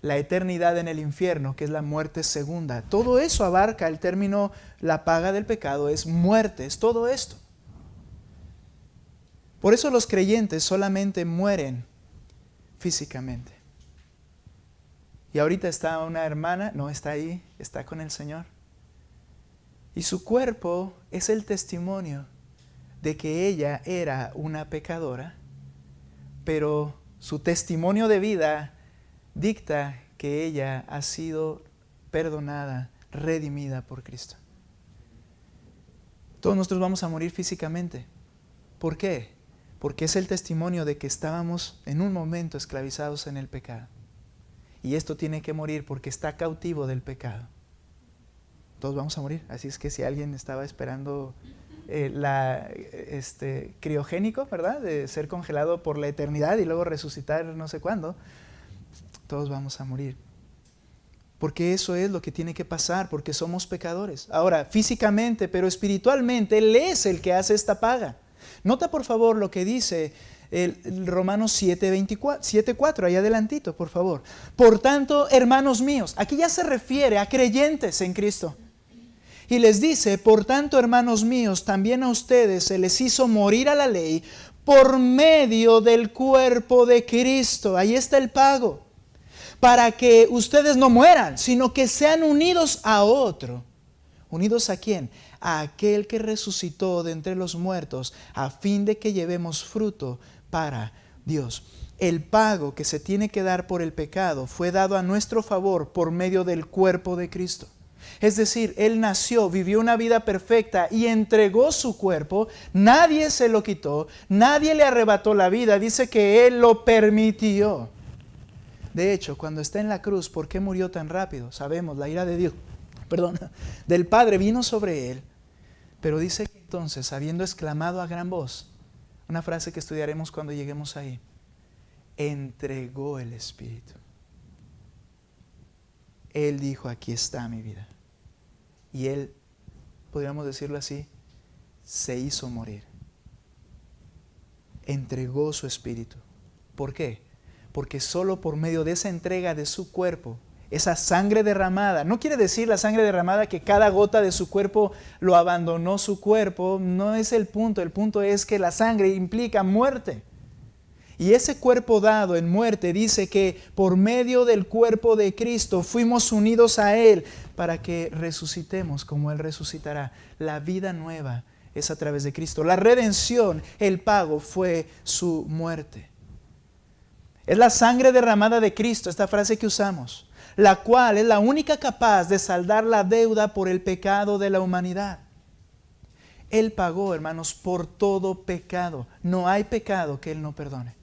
la eternidad en el infierno, que es la muerte segunda. Todo eso abarca el término, la paga del pecado es muerte, es todo esto. Por eso los creyentes solamente mueren físicamente. Y ahorita está una hermana, no está ahí, está con el Señor. Y su cuerpo es el testimonio de que ella era una pecadora, pero su testimonio de vida dicta que ella ha sido perdonada, redimida por Cristo. Todos nosotros vamos a morir físicamente. ¿Por qué? Porque es el testimonio de que estábamos en un momento esclavizados en el pecado. Y esto tiene que morir porque está cautivo del pecado. Todos vamos a morir. Así es que si alguien estaba esperando criogénico, ¿verdad? De ser congelado por la eternidad y luego resucitar no sé cuándo, todos vamos a morir. Porque eso es lo que tiene que pasar, porque somos pecadores. Ahora, físicamente, pero espiritualmente, Él es el que hace esta paga. Nota por favor lo que dice el Romanos 7:4, ahí adelantito, por favor. Por tanto, hermanos míos, aquí ya se refiere a creyentes en Cristo. Y les dice, por tanto, hermanos míos, también a ustedes se les hizo morir a la ley por medio del cuerpo de Cristo. Ahí está el pago. Para que ustedes no mueran, sino que sean unidos a otro. ¿Unidos a quién? A aquel que resucitó de entre los muertos, a fin de que llevemos fruto para Dios. El pago que se tiene que dar por el pecado fue dado a nuestro favor por medio del cuerpo de Cristo. Es decir, Él nació, vivió una vida perfecta y entregó su cuerpo. Nadie se lo quitó, nadie le arrebató la vida. Dice que Él lo permitió. De hecho, cuando está en la cruz, ¿por qué murió tan rápido? Sabemos, la ira de Dios, del Padre vino sobre Él. Pero dice que entonces, habiendo exclamado a gran voz, una frase que estudiaremos cuando lleguemos ahí, entregó el Espíritu. Él dijo, aquí está mi vida. Y Él, podríamos decirlo así, se hizo morir. Entregó su Espíritu. ¿Por qué? Porque solo por medio de esa entrega de su cuerpo, esa sangre derramada, no quiere decir la sangre derramada que cada gota de su cuerpo lo abandonó su cuerpo, no es el punto es que la sangre implica muerte. Y ese cuerpo dado en muerte dice que por medio del cuerpo de Cristo fuimos unidos a Él para que resucitemos como Él resucitará. La vida nueva es a través de Cristo. La redención, el pago fue su muerte. Es la sangre derramada de Cristo, esta frase que usamos, la cual es la única capaz de saldar la deuda por el pecado de la humanidad. Él pagó, hermanos, por todo pecado. No hay pecado que Él no perdone.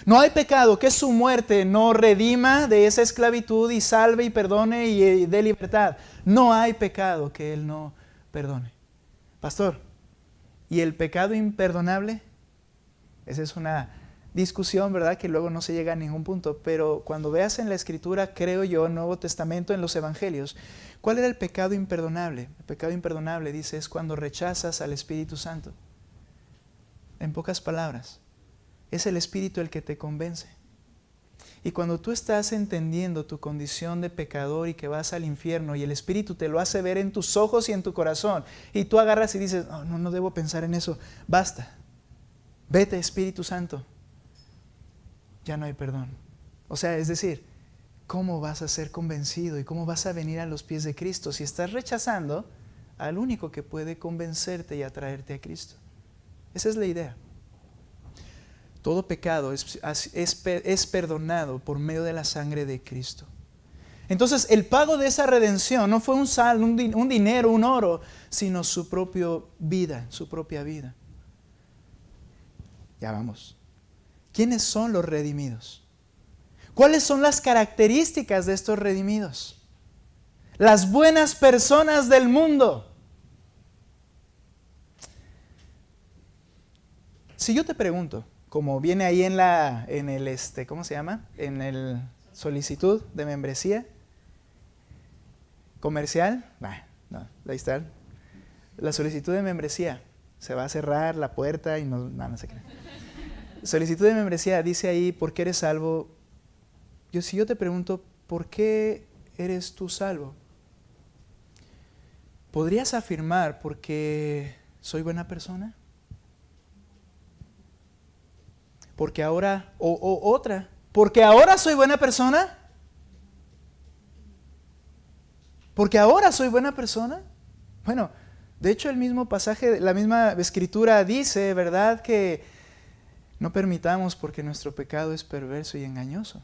No hay pecado que su muerte no redima de esa esclavitud y salve y perdone y dé libertad. No hay pecado que Él no perdone. Pastor, ¿y el pecado imperdonable? Esa es una discusión, ¿verdad? Que luego no se llega a ningún punto. Pero cuando veas en la Escritura, creo yo, Nuevo Testamento, en los Evangelios, ¿cuál era el pecado imperdonable? El pecado imperdonable, dice, es cuando rechazas al Espíritu Santo. En pocas palabras, es el Espíritu el que te convence. Y cuando tú estás entendiendo tu condición de pecador y que vas al infierno y el Espíritu te lo hace ver en tus ojos y en tu corazón, y tú agarras y dices, no debo pensar en eso, basta, vete Espíritu Santo, ya no hay perdón. O sea, es decir, ¿cómo vas a ser convencido y cómo vas a venir a los pies de Cristo si estás rechazando al único que puede convencerte y atraerte a Cristo? Esa es la idea. Todo pecado es perdonado por medio de la sangre de Cristo. Entonces, el pago de esa redención no fue un dinero, un oro, sino su propia vida, su propia vida. Ya vamos. ¿Quiénes son los redimidos? ¿Cuáles son las características de estos redimidos? Las buenas personas del mundo. Si yo te pregunto, como viene ahí en el ¿cómo se llama? En el solicitud de membresía comercial. No, ahí está. La solicitud de membresía. Se va a cerrar la puerta y no se cree. Solicitud de membresía, dice ahí, ¿por qué eres salvo? Si yo te pregunto, ¿por qué eres tú salvo? ¿Podrías afirmar porque soy buena persona? Porque ahora, otra, porque ahora soy buena persona. Porque ahora soy buena persona. Bueno, de hecho el mismo pasaje, la misma escritura dice, ¿verdad? Que no permitamos porque nuestro pecado es perverso y engañoso.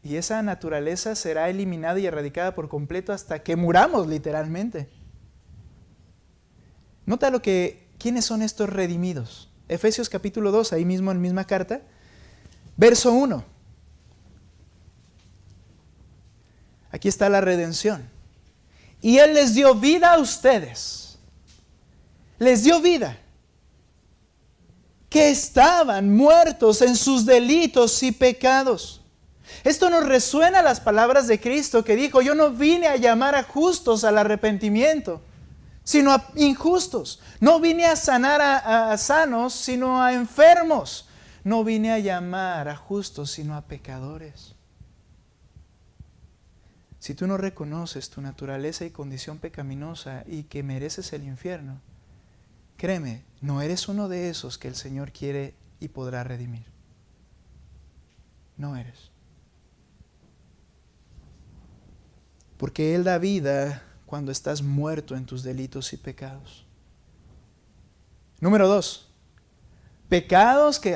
Y esa naturaleza será eliminada y erradicada por completo hasta que muramos literalmente. Nota ¿quiénes son estos redimidos? Efesios capítulo 2, ahí mismo en misma carta, verso 1. Aquí está la redención. Y Él les dio vida a ustedes. Les dio vida. Que estaban muertos en sus delitos y pecados. Esto nos resuena a las palabras de Cristo que dijo, yo no vine a llamar a justos al arrepentimiento, sino a injustos. No vine a sanar a sanos, sino a enfermos. No vine a llamar a justos, sino a pecadores. Si tú no reconoces tu naturaleza y condición pecaminosa y que mereces el infierno, créeme, no eres uno de esos que el Señor quiere y podrá redimir. No eres. Porque Él da vida cuando estás muerto en tus delitos y pecados. Número 2. Pecados que,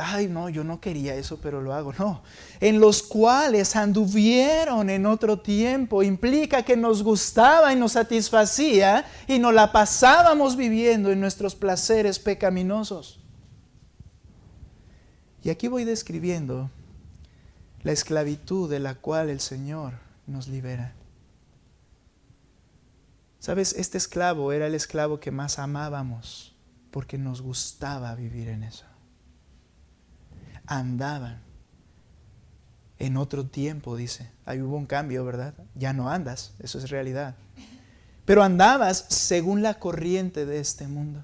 yo no quería eso, pero lo hago. No, en los cuales anduvieron en otro tiempo. Implica que nos gustaba y nos satisfacía y nos la pasábamos viviendo en nuestros placeres pecaminosos. Y aquí voy describiendo la esclavitud de la cual el Señor nos libera. ¿Sabes? Este esclavo era el esclavo que más amábamos porque nos gustaba vivir en eso. Andaban en otro tiempo, dice. Ahí hubo un cambio, ¿verdad? Ya no andas, eso es realidad. Pero andabas según la corriente de este mundo.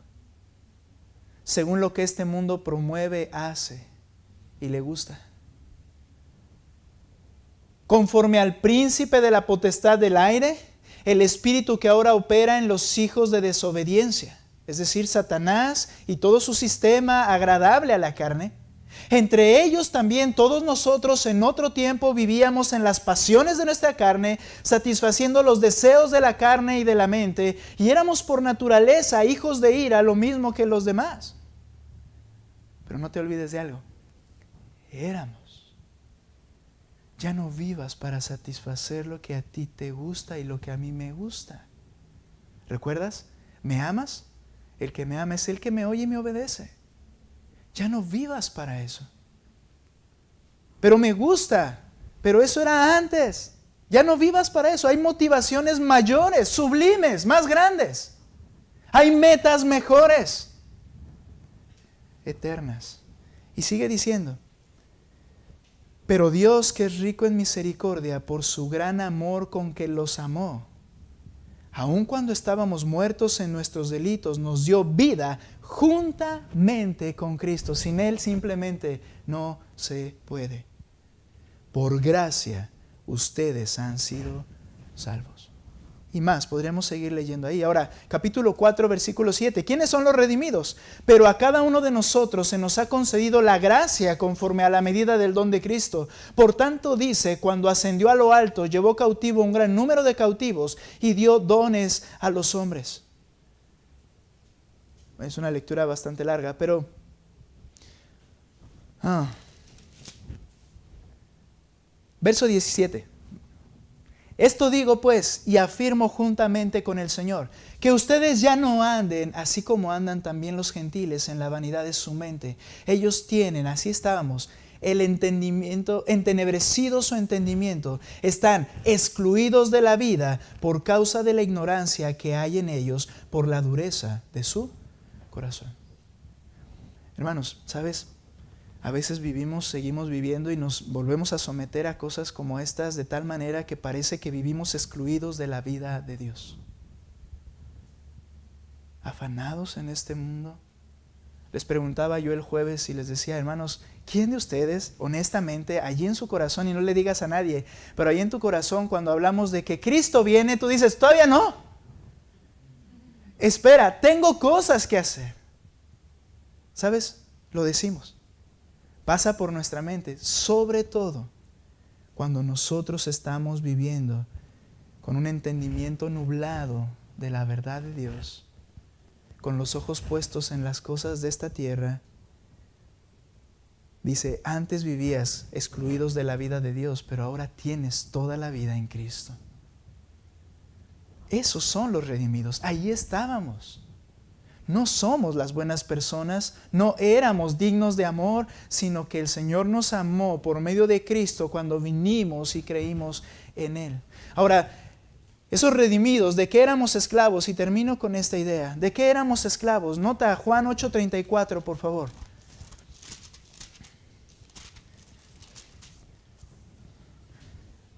Según lo que este mundo promueve, hace y le gusta. Conforme al príncipe de la potestad del aire, el espíritu que ahora opera en los hijos de desobediencia, es decir, Satanás y todo su sistema agradable a la carne. Entre ellos también todos nosotros en otro tiempo vivíamos en las pasiones de nuestra carne, satisfaciendo los deseos de la carne y de la mente, y éramos por naturaleza hijos de ira, lo mismo que los demás. Pero no te olvides de algo, éramos. Ya no vivas para satisfacer lo que a ti te gusta y lo que a mí me gusta. ¿Recuerdas? ¿Me amas? El que me ama es el que me oye y me obedece. Ya no vivas para eso. Pero me gusta. Pero eso era antes. Ya no vivas para eso. Hay motivaciones mayores, sublimes, más grandes. Hay metas mejores, eternas. Y sigue diciendo, pero Dios, que es rico en misericordia, por su gran amor con que los amó, aun cuando estábamos muertos en nuestros delitos, nos dio vida juntamente con Cristo. Sin Él simplemente no se puede. Por gracia, ustedes han sido salvos. Y más, podríamos seguir leyendo ahí. Ahora, capítulo 4, versículo 7. ¿Quiénes son los redimidos? Pero a cada uno de nosotros se nos ha concedido la gracia conforme a la medida del don de Cristo. Por tanto dice, cuando ascendió a lo alto, llevó cautivo un gran número de cautivos y dio dones a los hombres. Es una lectura bastante larga, pero... Verso 17. Esto digo pues, y afirmo juntamente con el Señor, que ustedes ya no anden así como andan también los gentiles en la vanidad de su mente. Ellos tienen, así estábamos, el entendimiento, entenebrecido su entendimiento, están excluidos de la vida por causa de la ignorancia que hay en ellos por la dureza de su corazón. Hermanos, ¿sabes? A veces seguimos viviendo y nos volvemos a someter a cosas como estas de tal manera que parece que vivimos excluidos de la vida de Dios. Afanados en este mundo. Les preguntaba yo el jueves y les decía, hermanos, ¿quién de ustedes, honestamente, allí en su corazón, y no le digas a nadie, pero allí en tu corazón cuando hablamos de que Cristo viene, tú dices, todavía no. Espera, tengo cosas que hacer. ¿Sabes? Lo decimos. Pasa por nuestra mente, sobre todo cuando nosotros estamos viviendo con un entendimiento nublado de la verdad de Dios, con los ojos puestos en las cosas de esta tierra. Dice, antes vivías excluidos de la vida de Dios, pero ahora tienes toda la vida en Cristo. Esos son los redimidos, ahí estábamos. No somos las buenas personas, no éramos dignos de amor, sino que el Señor nos amó por medio de Cristo cuando vinimos y creímos en Él. Ahora, esos redimidos, ¿de qué éramos esclavos? Y termino con esta idea. ¿De qué éramos esclavos? Nota Juan 8:34, por favor.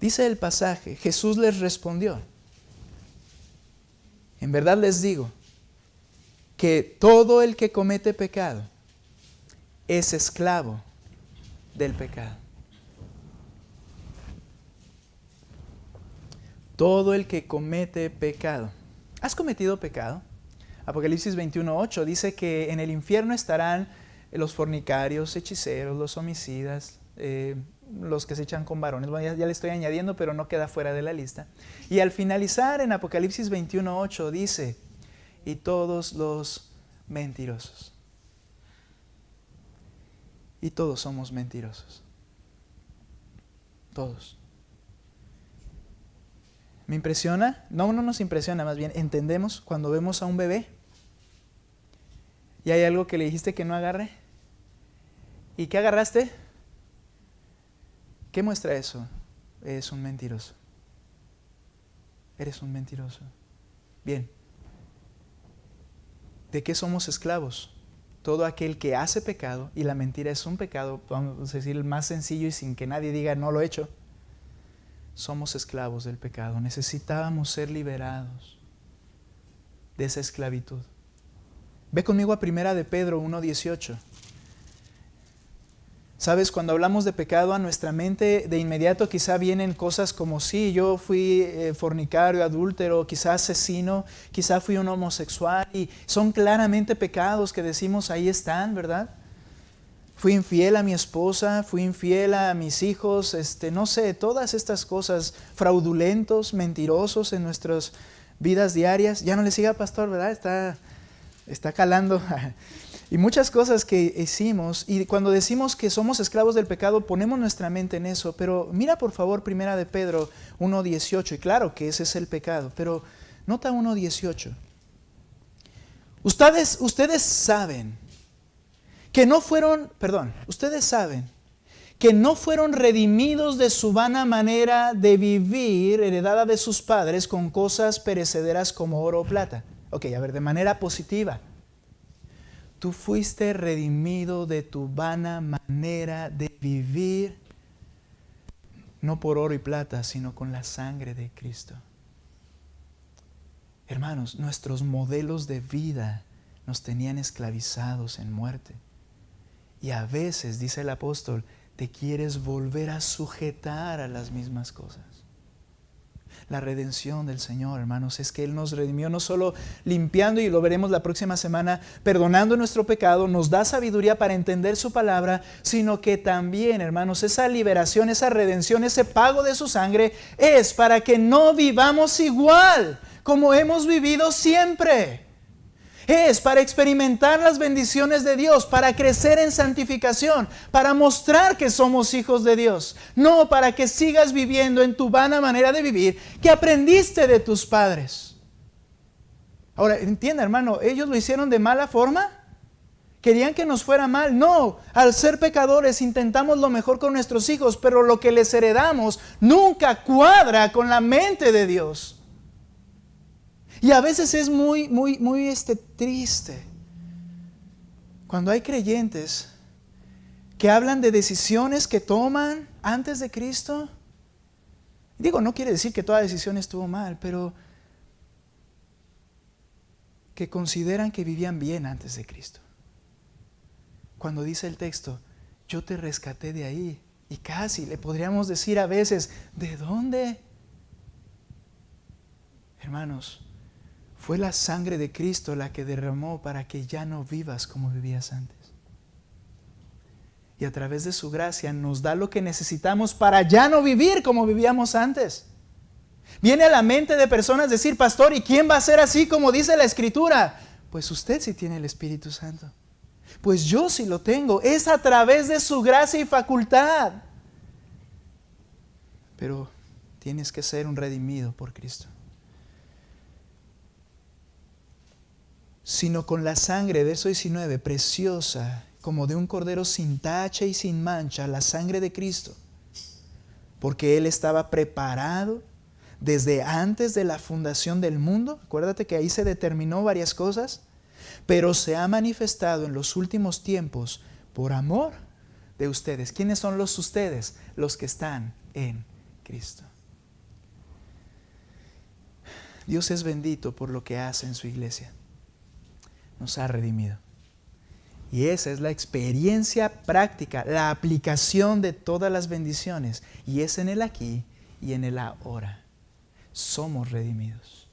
Dice el pasaje, Jesús les respondió, en verdad les digo, que todo el que comete pecado es esclavo del pecado. Todo el que comete pecado. ¿Has cometido pecado? Apocalipsis 21:8 dice que en el infierno estarán los fornicarios, hechiceros, los homicidas, los que se echan con varones. Bueno, ya le estoy añadiendo, pero no queda fuera de la lista. Y al finalizar en Apocalipsis 21:8 dice, y todos los mentirosos. Y todos somos mentirosos. Todos. ¿Me impresiona? No nos impresiona, más bien entendemos cuando vemos a un bebé y hay algo que le dijiste que no agarre. ¿Y qué agarraste? ¿Qué muestra eso? Eres un mentiroso. Eres un mentiroso. Bien. ¿De qué somos esclavos? Todo aquel que hace pecado, y la mentira es un pecado, vamos a decir el más sencillo y sin que nadie diga no lo he hecho, somos esclavos del pecado. Necesitábamos ser liberados de esa esclavitud. Ve conmigo a 1 de Pedro 1:18. Sabes, cuando hablamos de pecado a nuestra mente de inmediato quizá vienen cosas como sí, yo fui fornicario, adúltero, quizá asesino, quizá fui un homosexual, y son claramente pecados que decimos ahí están, ¿verdad? Fui infiel a mi esposa, fui infiel a mis hijos, no sé, todas estas cosas, fraudulentos, mentirosos en nuestras vidas diarias. Ya no le siga, pastor, ¿verdad? Está calando. Y muchas cosas que hicimos, y cuando decimos que somos esclavos del pecado, ponemos nuestra mente en eso. Pero mira por favor 1 de Pedro 1:18, y claro que ese es el pecado, pero nota 1:18. Ustedes saben que no fueron redimidos de su vana manera de vivir, heredada de sus padres, con cosas perecederas como oro o plata. Ok, a ver, de manera positiva. Tú fuiste redimido de tu vana manera de vivir, no por oro y plata, sino con la sangre de Cristo. Hermanos, nuestros modelos de vida nos tenían esclavizados en muerte. Y a veces, dice el apóstol, te quieres volver a sujetar a las mismas cosas. La redención del Señor, hermanos, es que Él nos redimió no solo limpiando, y lo veremos la próxima semana, perdonando nuestro pecado, nos da sabiduría para entender su palabra, sino que también, hermanos, esa liberación, esa redención, ese pago de su sangre es para que no vivamos igual como hemos vivido siempre. Es para experimentar las bendiciones de Dios, para crecer en santificación, para mostrar que somos hijos de Dios. No para que sigas viviendo en tu vana manera de vivir que aprendiste de tus padres. Ahora, entienda, hermano, ellos lo hicieron de mala forma. ¿Querían que nos fuera mal? No, al ser pecadores intentamos lo mejor con nuestros hijos, pero lo que les heredamos nunca cuadra con la mente de Dios. Y a veces es muy triste cuando hay creyentes que hablan de decisiones que toman antes de Cristo. Digo, no quiere decir que toda decisión estuvo mal, pero que consideran que vivían bien antes de Cristo. Cuando dice el texto, yo te rescaté de ahí, y casi le podríamos decir a veces, ¿de dónde? Hermanos, fue la sangre de Cristo la que derramó para que ya no vivas como vivías antes. Y a través de su gracia nos da lo que necesitamos para ya no vivir como vivíamos antes. Viene a la mente de personas decir, pastor, ¿y quién va a ser así como dice la Escritura? Pues usted sí tiene el Espíritu Santo. Pues yo sí lo tengo. Es a través de su gracia y facultad. Pero tienes que ser un redimido por Cristo. Sino con la sangre, verso 19, preciosa, como de un cordero sin tacha y sin mancha, la sangre de Cristo. Porque Él estaba preparado desde antes de la fundación del mundo. Acuérdate que ahí se determinó varias cosas. Pero se ha manifestado en los últimos tiempos por amor de ustedes. ¿Quiénes son los ustedes? Los que están en Cristo. Dios es bendito por lo que hace en su iglesia. Nos ha redimido. Y esa es la experiencia práctica, la aplicación de todas las bendiciones. Y es en el aquí y en el ahora. Somos redimidos.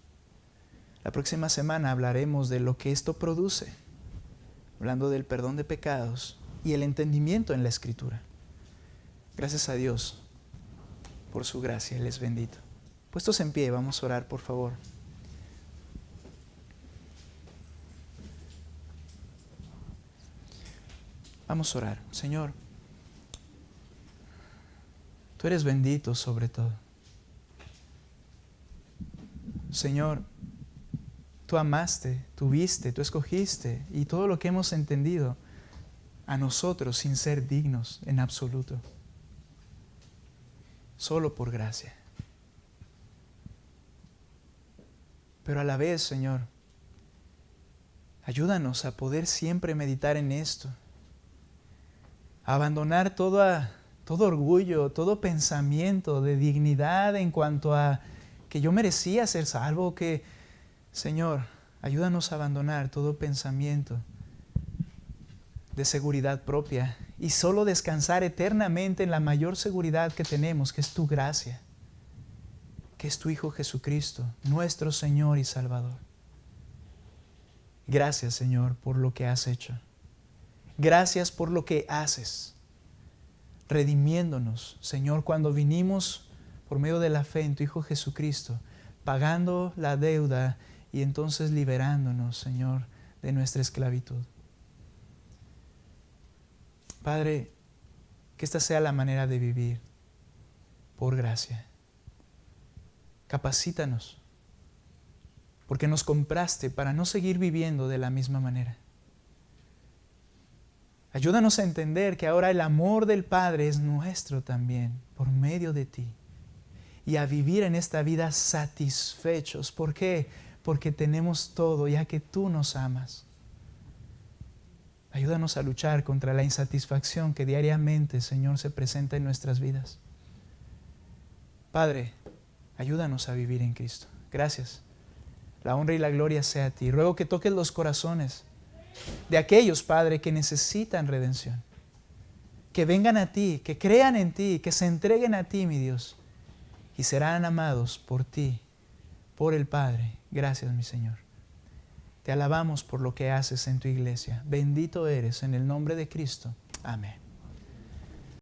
La próxima semana hablaremos de lo que esto produce, hablando del perdón de pecados y el entendimiento en la Escritura. Gracias a Dios por su gracia, Él es bendito. Puestos en pie, vamos a orar, por favor. Vamos a orar. Señor, tú eres bendito sobre todo. Señor, tú amaste, tú viste, tú escogiste, y todo lo que hemos entendido a nosotros sin ser dignos en absoluto. Solo por gracia. Pero a la vez, Señor, ayúdanos a poder siempre meditar en esto, a abandonar todo orgullo, todo pensamiento de dignidad en cuanto a que yo merecía ser salvo, que, Señor, ayúdanos a abandonar todo pensamiento de seguridad propia y solo descansar eternamente en la mayor seguridad que tenemos, que es tu gracia, que es tu Hijo Jesucristo, nuestro Señor y Salvador. Gracias, Señor, por lo que has hecho. Gracias por lo que haces, redimiéndonos, Señor, cuando vinimos por medio de la fe en tu Hijo Jesucristo, pagando la deuda y entonces liberándonos, Señor, de nuestra esclavitud. Padre, que esta sea la manera de vivir por gracia. Capacítanos, porque nos compraste para no seguir viviendo de la misma manera. Ayúdanos a entender que ahora el amor del Padre es nuestro también, por medio de ti. Y a vivir en esta vida satisfechos. ¿Por qué? Porque tenemos todo, ya que tú nos amas. Ayúdanos a luchar contra la insatisfacción que diariamente, Señor, se presenta en nuestras vidas. Padre, ayúdanos a vivir en Cristo. Gracias. La honra y la gloria sea a ti. Ruego que toques los corazones de aquellos, Padre, que necesitan redención. Que vengan a ti, que crean en ti, que se entreguen a ti, mi Dios. Y serán amados por ti, por el Padre. Gracias, mi Señor. Te alabamos por lo que haces en tu iglesia. Bendito eres en el nombre de Cristo. Amén.